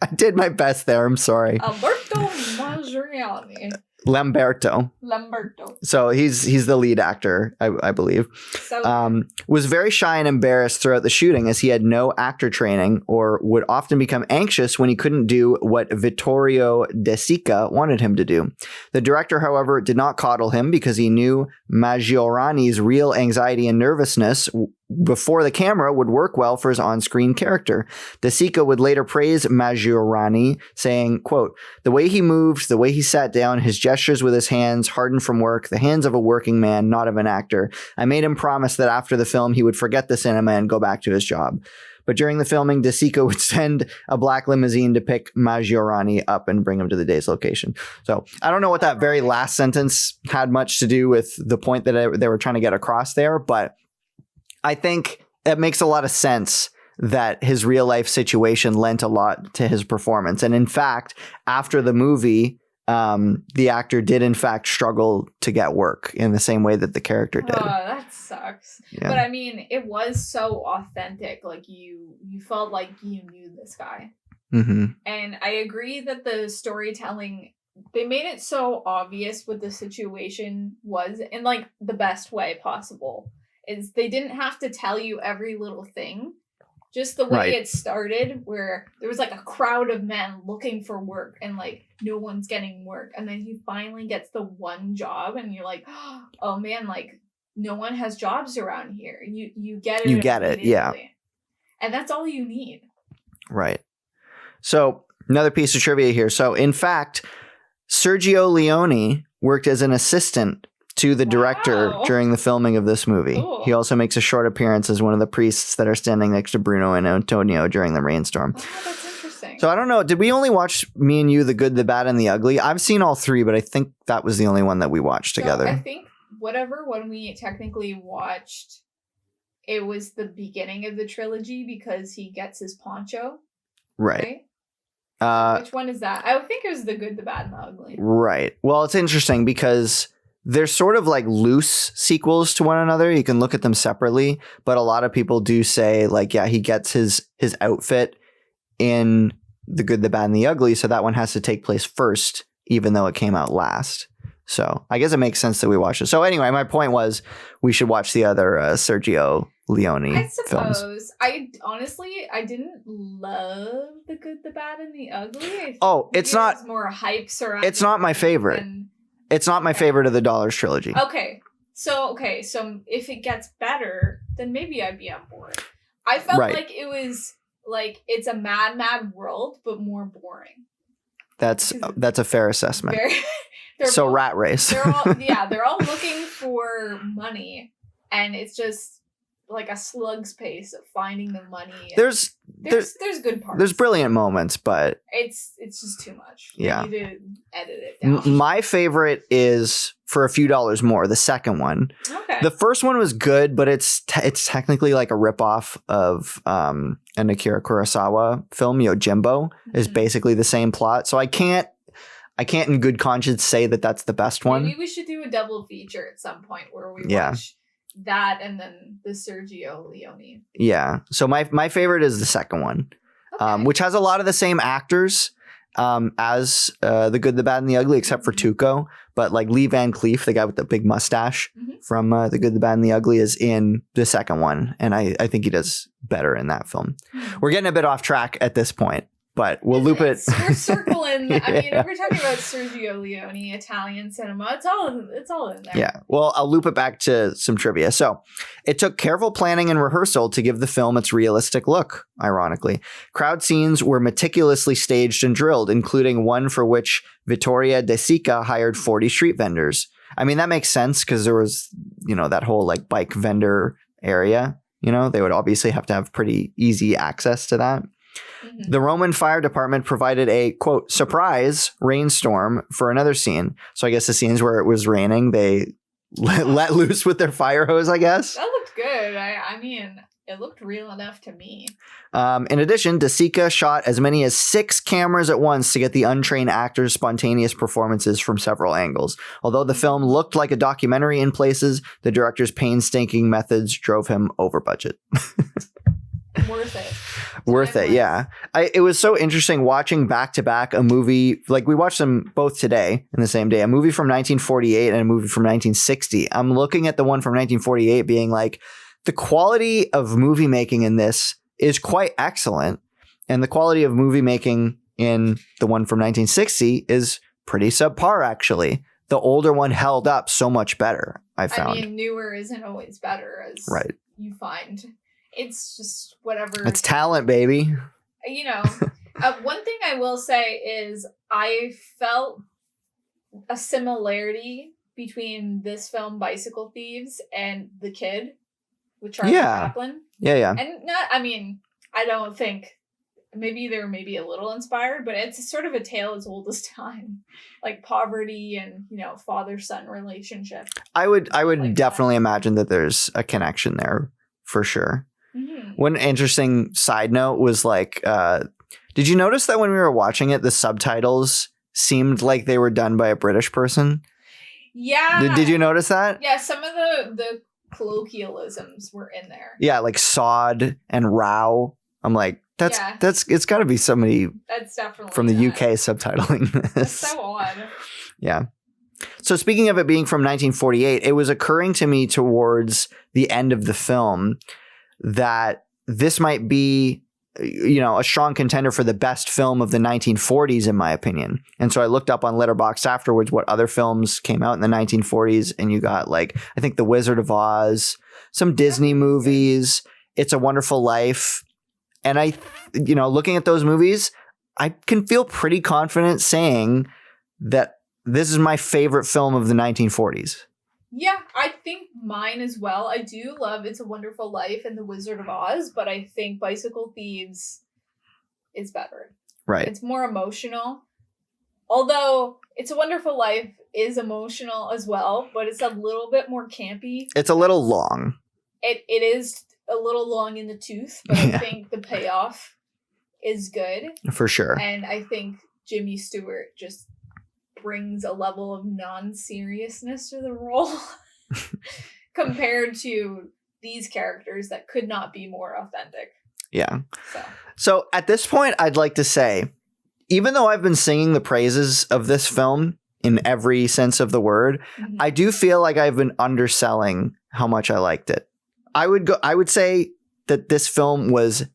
I did my best there. I'm sorry. Alberto Maggiorani. Lamberto. So he's the lead actor, I believe. So, was very shy and embarrassed throughout the shooting as he had no actor training or would often become anxious when he couldn't do what Vittorio De Sica wanted him to do. The director, however, did not coddle him because he knew Maggiorani's real anxiety and nervousness before the camera would work well for his on-screen character. De Sica would later praise Maggiorani, saying, quote, "The way he moved, the way he sat down, his gestures with his hands, hardened from work, the hands of a working man, not of an actor. I made him promise that after the film, he would forget the cinema and go back to his job." But during the filming, De Sica would send a black limousine to pick Maggiorani up and bring him to the day's location. So I don't know what that very last sentence had much to do with the point that they were trying to get across there, but I think it makes a lot of sense that his real life situation lent a lot to his performance. And in fact, after the movie, the actor did in fact struggle to get work in the same way that the character did. Oh, that sucks. Yeah. But I mean, it was so authentic. Like you felt like you knew this guy. Mm-hmm. And I agree that the storytelling, they made it so obvious what the situation was in like the best way possible. Is they didn't have to tell you every little thing. Just the way it started, where there was like a crowd of men looking for work and like no one's getting work. And then he finally gets the one job and you're like, oh man, like no one has jobs around here. You get it. You get it, yeah. And that's all you need. Right. So another piece of trivia here. So in fact, Sergio Leone worked as an assistant to the director during the filming of this movie. Cool. He also makes a short appearance as one of the priests that are standing next to Bruno and Antonio during the rainstorm. Oh, that's interesting. So I don't know. Did we only watch Me and You, The Good, The Bad, and The Ugly? I've seen all three, but I think that was the only one that we watched together. I think whatever one we technically watched, it was the beginning of the trilogy because he gets his poncho. Right? Which one is that? I think it was The Good, The Bad, and The Ugly. Right. Well, it's interesting because they're sort of like loose sequels to one another. You can look at them separately, but a lot of people do say like, yeah, he gets his outfit in The Good, The Bad, and The Ugly. So that one has to take place first, even though it came out last. So I guess it makes sense that we watch it. So anyway, my point was we should watch the other Sergio Leone films. I didn't love The Good, The Bad, and The Ugly. It's not more hype surrounding. It's not my favorite. It's not my favorite of the Dollars trilogy. Okay. So if it gets better, then maybe I'd be on board. I felt like it was like it's a mad world, but more boring. That's a fair assessment. So Rat Race. they're all looking for money, and it's just like a slug's pace of finding the money. There's good parts. There's brilliant moments, but it's just too much. Yeah. You need to edit it down. My favorite is For a Few Dollars More, the second one. Okay. The first one was good, but it's technically like a ripoff of an Akira Kurosawa film. Yojimbo is basically the same plot. So I can't in good conscience say that that's the best one. Maybe we should do a double feature at some point where we watch that and then the Sergio Leone. Yeah. So my favorite is the second one, which has a lot of the same actors as The Good, the Bad, and the Ugly, except for Tuco. But like Lee Van Cleef, the guy with the big mustache from The Good, the Bad, and the Ugly, is in the second one. And I think he does better in that film. We're getting a bit off track at this point, but we'll loop it. We're circling. I mean, if we're talking about Sergio Leone, Italian cinema, it's all in there. Yeah. Well, I'll loop it back to some trivia. So it took careful planning and rehearsal to give the film its realistic look, ironically. Crowd scenes were meticulously staged and drilled, including one for which Vittoria De Sica hired 40 street vendors. I mean, that makes sense because there was that whole like bike vendor area. They would obviously have to have pretty easy access to that. Mhm. The Roman fire department provided a, quote, surprise rainstorm for another scene. So I guess the scenes where it was raining, they let loose with their fire hose, I guess. That looked good. I mean, it looked real enough to me. In addition, De Sica shot as many as 6 cameras at once to get the untrained actors' spontaneous performances from several angles. Although the film looked like a documentary in places, the director's painstaking methods drove him over budget. Worth it. Worth it, yeah. It was so interesting watching back-to-back a movie, like we watched them both today in the same day, a movie from 1948 and a movie from 1960. I'm looking at the one from 1948 being like, the quality of movie making in this is quite excellent. And the quality of movie making in the one from 1960 is pretty subpar, actually. The older one held up so much better, I found. I mean, newer isn't always better, as right. you find. It's just whatever. It's talent, baby. One thing I will say is I felt a similarity between this film, Bicycle Thieves, and The Kid with Charlie Chaplin. Yeah. And I don't think, maybe they were maybe a little inspired, but it's sort of a tale as old as time, like poverty and, father-son relationship. I would like definitely imagine that there's a connection there for sure. Mm-hmm. One interesting side note was like, did you notice that when we were watching it, the subtitles seemed like they were done by a British person? Yeah. Did you notice that? Yeah, some of the colloquialisms were in there. Yeah, like sod and row. I'm like, it's got to be somebody that's definitely from the UK subtitling this. That's so odd. Yeah. So speaking of it being from 1948, it was occurring to me towards the end of the film that this might be, a strong contender for the best film of the 1940s, in my opinion. And so I looked up on Letterboxd afterwards what other films came out in the 1940s, and you got like, I think The Wizard of Oz, some Disney movies, It's a Wonderful Life. And looking at those movies, I can feel pretty confident saying that this is my favorite film of the 1940s. Yeah, I think mine as well. I do love It's a Wonderful Life and The Wizard of Oz, but I think Bicycle Thieves is better. Right. It's more emotional. Although It's a Wonderful Life is emotional as well, but it's a little bit more campy. It's a little long. It is a little long in the tooth, but I think the payoff is good. For sure. And I think Jimmy Stewart just brings a level of non-seriousness to the role compared to these characters that could not be more authentic. Yeah. So at this point, I'd like to say, even though I've been singing the praises of this film in every sense of the word, Mm-hmm. I do feel like I've been underselling how much I liked it. I would say that this film was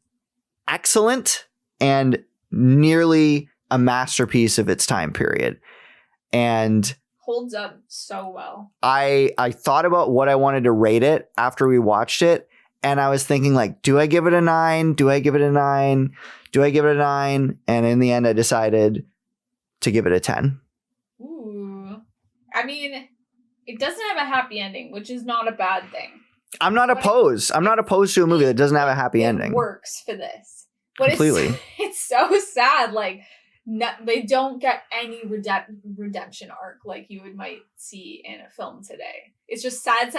excellent and nearly a masterpiece of its time period. And holds up so well. I thought about what I wanted to rate it after we watched it. And I was thinking like, do I give it a 9? Do I give it a 9? Do I give it a 9? And in the end, I decided to give it a 10. Ooh. I mean, it doesn't have a happy ending, which is not a bad thing. I'm not opposed. I'm not opposed to a movie that doesn't have a happy ending. It works for this. But completely. It's so sad. Like, they don't get any redemption arc like you might see in a film today. It's just sad.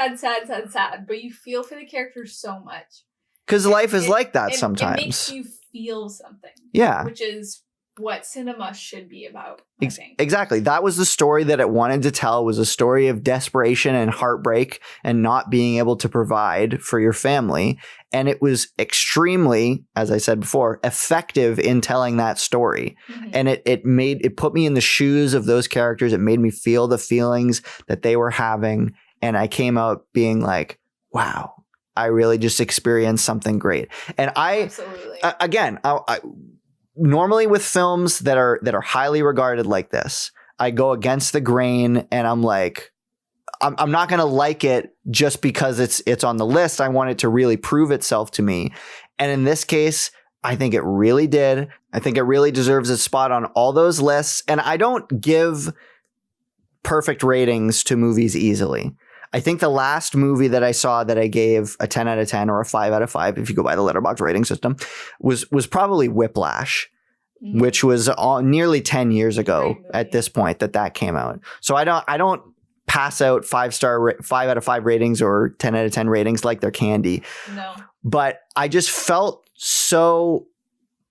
But you feel for the characters so much. Because life is like that sometimes. It makes you feel something. Yeah. Which is what cinema should be about, I think. Exactly. That was the story that it wanted to tell, was a story of desperation and heartbreak and not being able to provide for your family. And it was extremely, as I said before, effective in telling that story. Mm-hmm. And it put me in the shoes of those characters. It made me feel the feelings that they were having. And I came out being like, wow, I really just experienced something great. And Absolutely. Normally with films that are highly regarded like this, I go against the grain and I'm like, I'm not going to like it just because it's on the list. I want it to really prove itself to me. And in this case, I think it really did. I think it really deserves a spot on all those lists. And I don't give perfect ratings to movies easily. I think the last movie that I saw that I gave a 10 out of 10 or a 5 out of 5, if you go by the Letterboxd rating system, was probably Whiplash, which was nearly 10 years ago at this point that came out. So I don't pass out 5 out of 5 ratings or 10 out of 10 ratings like they're candy. No. But I just felt so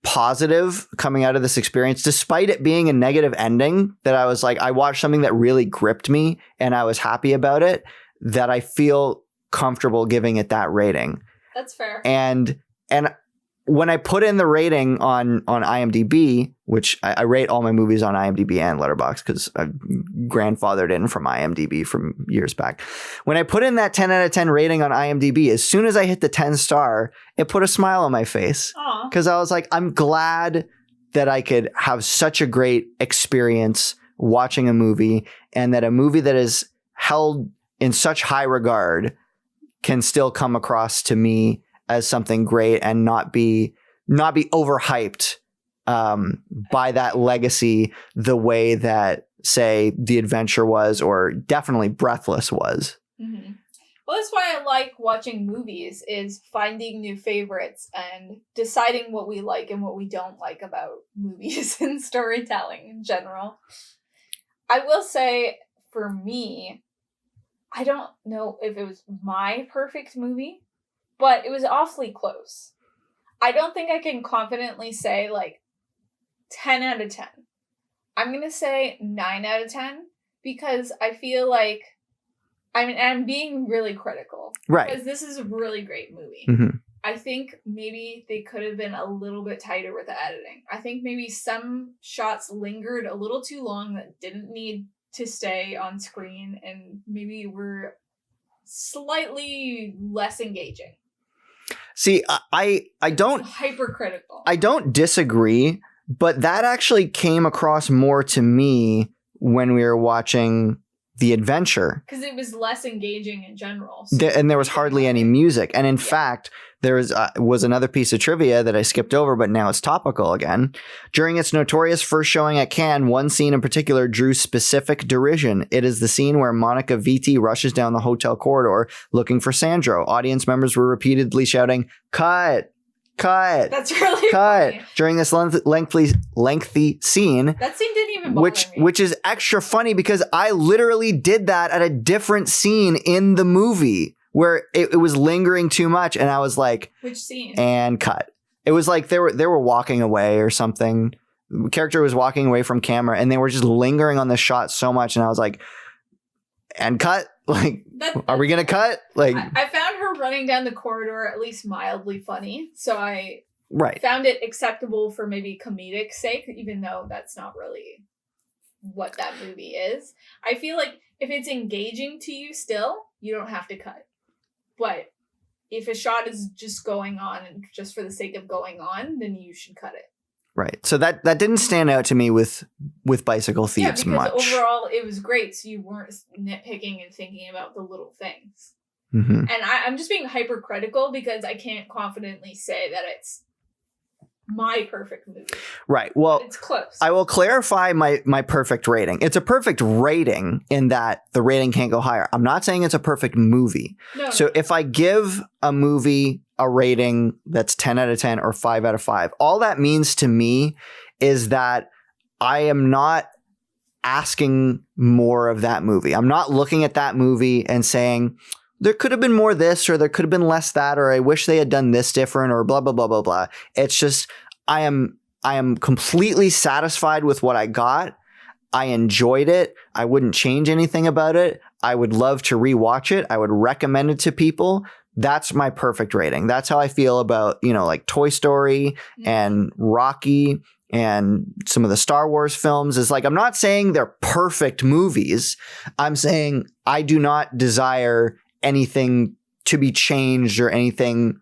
positive coming out of this experience, despite it being a negative ending, that I was like, I watched something that really gripped me and I was happy about it, that I feel comfortable giving it that rating. That's fair. And when I put in the rating on IMDb, which I rate all my movies on IMDb and Letterboxd because I've grandfathered in from IMDb from years back. When I put in that 10 out of 10 rating on IMDb, as soon as I hit the 10 star, it put a smile on my face. Because I was like, I'm glad that I could have such a great experience watching a movie, and that a movie that is held in such high regard can still come across to me as something great and not be overhyped by that legacy the way that, say, The Adventure was, or definitely Breathless was. Mm-hmm. Well, that's why I like watching movies, is finding new favorites and deciding what we like and what we don't like about movies and storytelling in general. I will say, for me, I don't know if it was my perfect movie, but it was awfully close. I don't think I can confidently say, like, 10 out of 10. I'm going to say 9 out of 10 because I feel like I'm being really critical. Right. Because this is a really great movie. Mm-hmm. I think maybe they could have been a little bit tighter with the editing. I think maybe some shots lingered a little too long that didn't need to stay on screen and maybe were slightly less engaging. See, I don't hypercritical. I don't disagree, but that actually came across more to me when we were watching The Adventure. Because it was less engaging in general. So and there was hardly any music. And in fact, there was another piece of trivia that I skipped over, but now it's topical again. During its notorious first showing at Cannes, one scene in particular drew specific derision. It is the scene where Monica Vitti rushes down the hotel corridor looking for Sandro. Audience members were repeatedly shouting, "Cut! Cut!" That's really cut funny. During this lengthy scene. That scene didn't even bother me. Which is extra funny because I literally did that at a different scene in the movie where it was lingering too much, and I was like, which scene? And cut. It was like they were walking away or something. The character was walking away from camera, and they were just lingering on the shot so much, and I was like, and cut. Like, are we gonna cut? Like, I found her running down the corridor at least mildly funny, so I right. found it acceptable for maybe comedic sake, even though that's not really what that movie is. I feel like if it's engaging to you still, you don't have to cut. But if a shot is just going on and just for the sake of going on, then you should cut it. Right. So that didn't stand out to me with Bicycle Thieves much. Overall it was great, so you weren't nitpicking and thinking about the little things. Mm-hmm. And I'm just being hypercritical because I can't confidently say that it's my perfect movie. Right. Well, but it's close. I will clarify my perfect rating. It's a perfect rating in that the rating can't go higher. I'm not saying it's a perfect movie. So if I give a movie a rating that's 10 out of 10 or 5 out of 5, all that means to me is that I am not asking more of that movie. I'm not looking at that movie and saying, there could have been more this, or there could have been less that, or I wish they had done this different, or blah, blah, blah, blah, blah. It's just, I am completely satisfied with what I got. I enjoyed it. I wouldn't change anything about it. I would love to rewatch it. I would recommend it to people. That's my perfect rating. That's how I feel about, like Toy Story and Rocky and some of the Star Wars films. Is like, I'm not saying they're perfect movies. I'm saying I do not desire anything to be changed or anything,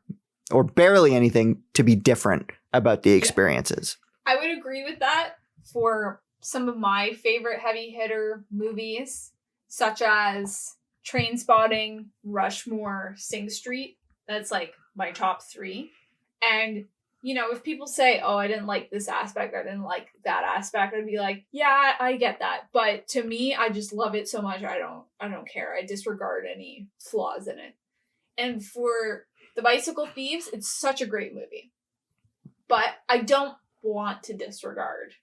or barely anything to be different about the experiences. I would agree with that for some of my favorite heavy hitter movies, such as Trainspotting, Rushmore, Sing Street. That's like my top 3. And you know, if people say, oh, I didn't like this aspect, I didn't like that aspect, I'd be like, yeah, I get that. But to me, I just love it so much. I don't care. I disregard any flaws in it. And for The Bicycle Thieves, it's such a great movie. But I don't want to disregard,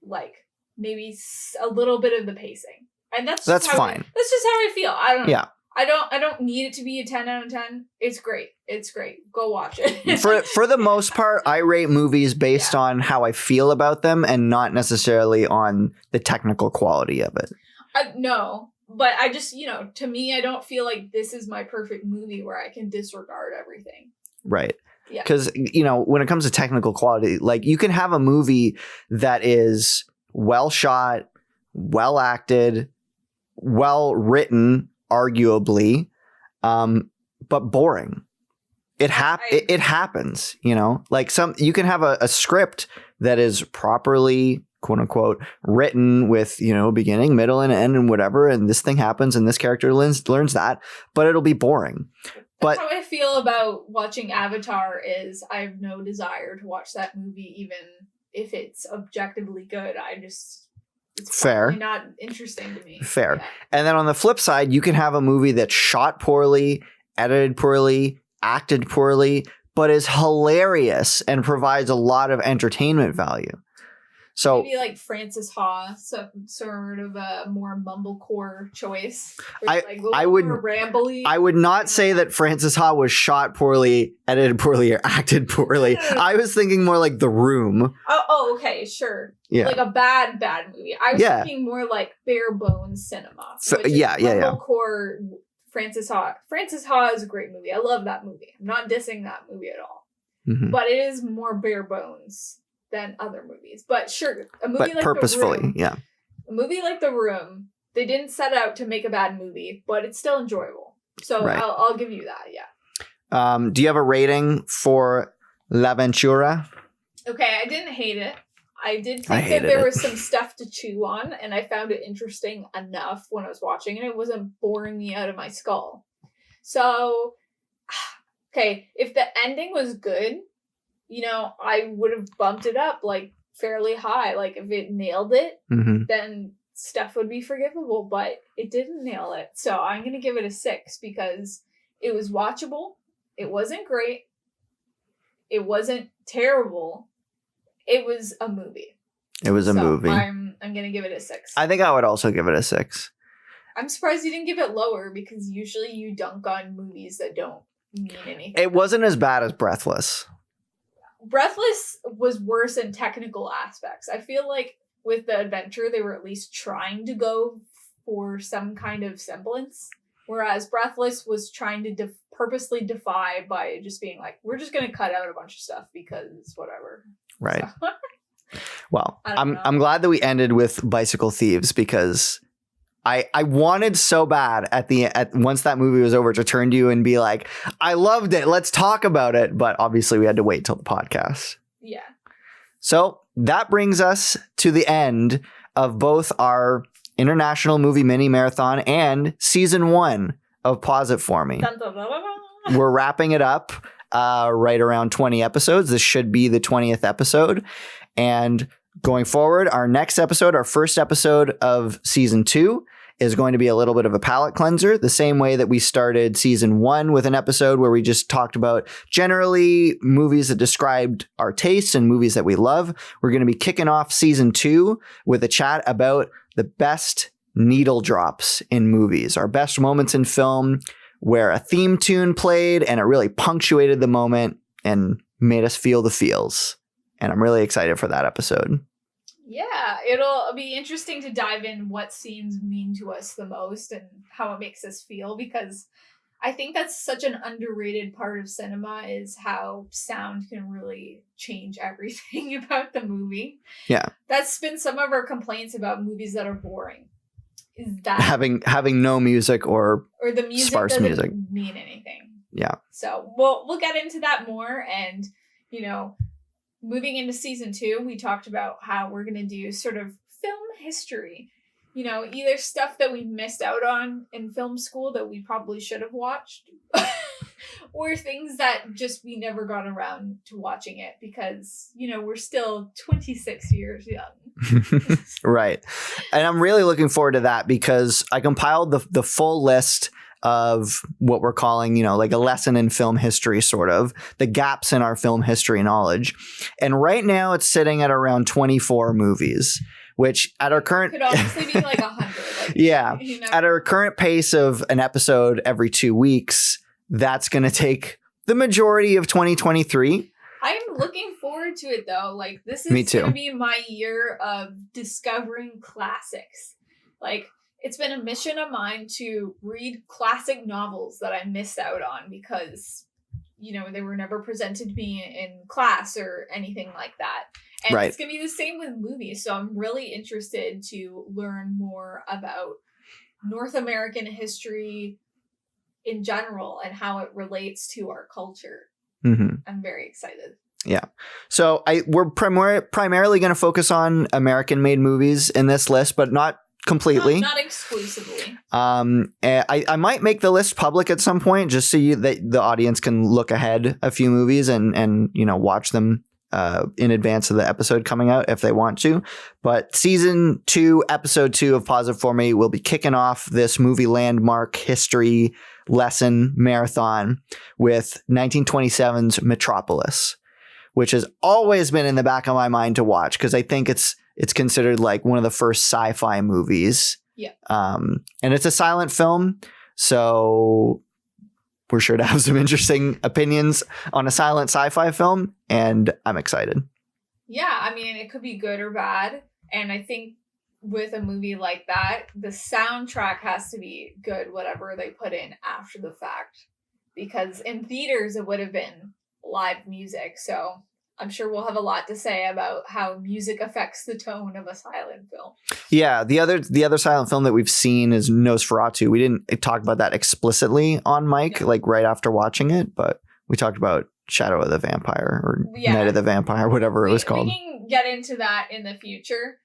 like, maybe a little bit of the pacing. And that's fine. That's just how I feel. I don't know. Yeah. I don't need it to be a 10 out of 10. It's great. It's great. Go watch it. For the most part, I rate movies based on how I feel about them and not necessarily on the technical quality of it. No, but I just, you know, to me, I don't feel like this is my perfect movie where I can disregard everything. Right. Yeah. Because, you know, when it comes to technical quality, like you can have a movie that is well shot, well acted, well written, arguably, but boring. It happens, you know, like you can have a script that is properly, quote unquote, written with, you know, beginning, middle, and end and whatever. And this thing happens and this character learns that, but it'll be boring. But that's how I feel about watching Avatar is I have no desire to watch that movie, even if it's objectively good. It's fair. Not interesting to me. Fair. Yeah. And then on the flip side, you can have a movie that's shot poorly, edited poorly, acted poorly, but is hilarious and provides a lot of entertainment value. So maybe like Frances Ha, some sort of a more mumblecore choice. I would more rambly. I would not say that Frances Ha was shot poorly, edited poorly, or acted poorly. I was thinking more like The Room. Oh, okay, sure. Yeah. Like a bad movie. I was thinking more like bare bones cinema. Mumblecore Frances Ha. Frances Ha is a great movie. I love that movie. I'm not dissing that movie at all. Mm-hmm. But it is more bare bones than other movies. But sure, a movie like purposefully, The Room, yeah. A movie like The Room, they didn't set out to make a bad movie, but it's still enjoyable. So right. I'll give you that, yeah. Do you have a rating for La Ventura? Okay, I didn't hate it. I did think that there was some stuff to chew on, and I found it interesting enough when I was watching, and it wasn't boring me out of my skull. So, okay, if the ending was good, you know, I would have bumped it up like fairly high. Like if it nailed it, then stuff would be forgivable, but it didn't nail it. So I'm going to give it a 6 because it was watchable. It wasn't great. It wasn't terrible. It was a movie. It was a movie. I'm going to give it a 6. I think I would also give it a 6. I'm surprised you didn't give it lower because usually you dunk on movies that don't mean anything. It wasn't as bad as Breathless. Breathless was worse in technical aspects. I feel like with The Adventure, they were at least trying to go for some kind of semblance. Whereas Breathless was trying to purposely defy by just being like, we're just going to cut out a bunch of stuff because whatever. Right. So. Well, I'm glad that we ended with Bicycle Thieves because I wanted so bad at once that movie was over to turn to you and be like, I loved it. Let's talk about it. But obviously we had to wait till the podcast. Yeah. So that brings us to the end of both our International Movie Mini Marathon and Season 1 of Pause It For Me. Dun, dun, dun, dun, dun. We're wrapping it up right around 20 episodes. This should be the 20th episode. And going forward, our next episode, our first episode of Season 2, is going to be a little bit of a palate cleanser, the same way that we started Season 1 with an episode where we just talked about generally movies that described our tastes and movies that we love. We're going to be kicking off Season 2 with a chat about the best needle drops in movies, our best moments in film where a theme tune played and it really punctuated the moment and made us feel the feels. And I'm really excited for that episode. Yeah, it'll be interesting to dive in what scenes mean to us the most and how it makes us feel, because I think that's such an underrated part of cinema is how sound can really change everything about the movie. Yeah. That's been some of our complaints about movies that are boring. Is that having no music or the music sparse doesn't music mean anything. Yeah. So we'll get into that more, and you know, moving into Season 2, we talked about how we're going to do sort of film history. You know, either stuff that we missed out on in film school that we probably should have watched. or things that just we never got around to watching it because, we're still 26 years young. Right. And I'm really looking forward to that because I compiled the full list of what we're calling, like a lesson in film history, sort of the gaps in our film history knowledge. And right now it's sitting at around 24 movies, which at our current could honestly be like 100. Yeah. At our current pace of an episode every 2 weeks, that's going to take the majority of 2023. I'm looking forward to it though. Like this is going to be my year of discovering classics. Like it's been a mission of mine to read classic novels that I missed out on because, they were never presented to me in class or anything like that. And It's going to be the same with movies. So I'm really interested to learn more about North American history in general and how it relates to our culture. Mm-hmm. I'm very excited. Yeah. So we're primarily going to focus on American-made movies in this list, but not completely. Not exclusively. I might make the list public at some point just so that the audience can look ahead a few movies and watch them in advance of the episode coming out if they want to. But season 2, episode 2 of Pause It For Me will be kicking off this movie landmark history lesson marathon with 1927's Metropolis, which has always been in the back of my mind to watch because I think it's considered like one of the first sci-fi movies. Yeah. And it's a silent film, so we're sure to have some interesting opinions on a silent sci-fi film, and I'm excited. Yeah, I mean, it could be good or bad, and I think with a movie like that, the soundtrack has to be good, whatever they put in after the fact, because in theaters it would have been live music, so I'm sure we'll have a lot to say about how music affects the tone of a silent film. Yeah, the other silent film that we've seen is Nosferatu. We didn't talk about that explicitly on mic, like right after watching it, but we talked about Shadow of the Vampire or Night of the Vampire, whatever it was called. We can get into that in the future,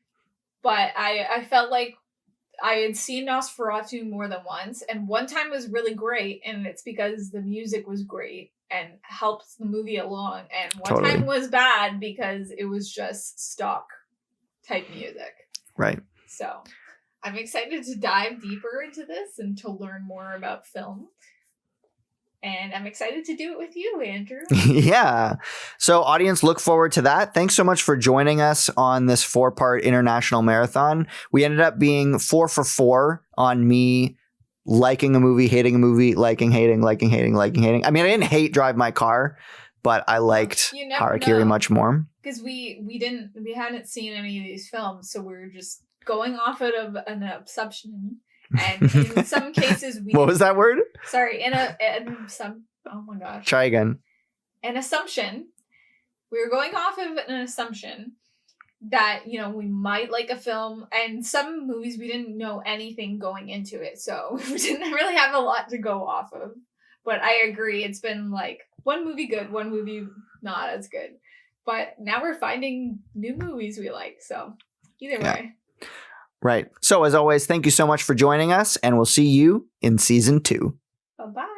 but I felt like I had seen Nosferatu more than once, and one time was really great, and it's because the music was great and helped the movie along, and one time was bad because it was just stock type music. Right. So I'm excited to dive deeper into this and to learn more about film. And I'm excited to do it with you, Andrew. Yeah. So audience, look forward to that. Thanks so much for joining us on this 4-part international marathon. We ended up being 4 for 4 on me liking a movie, hating a movie, liking, hating, liking, hating, liking, hating. I mean, I didn't hate Drive My Car, but I liked Harakiri much more. Because we hadn't seen any of these films, so we were just going off of an assumption. And in some cases, what was that word? Sorry, oh my gosh. Try again. An assumption. We were going off of an assumption that, we might like a film, and some movies we didn't know anything going into it, so we didn't really have a lot to go off of. But I agree, it's been like one movie good, one movie not as good. But now we're finding new movies we like, so either way. Right. So as always, thank you so much for joining us, and we'll see you in season 2. Bye-bye.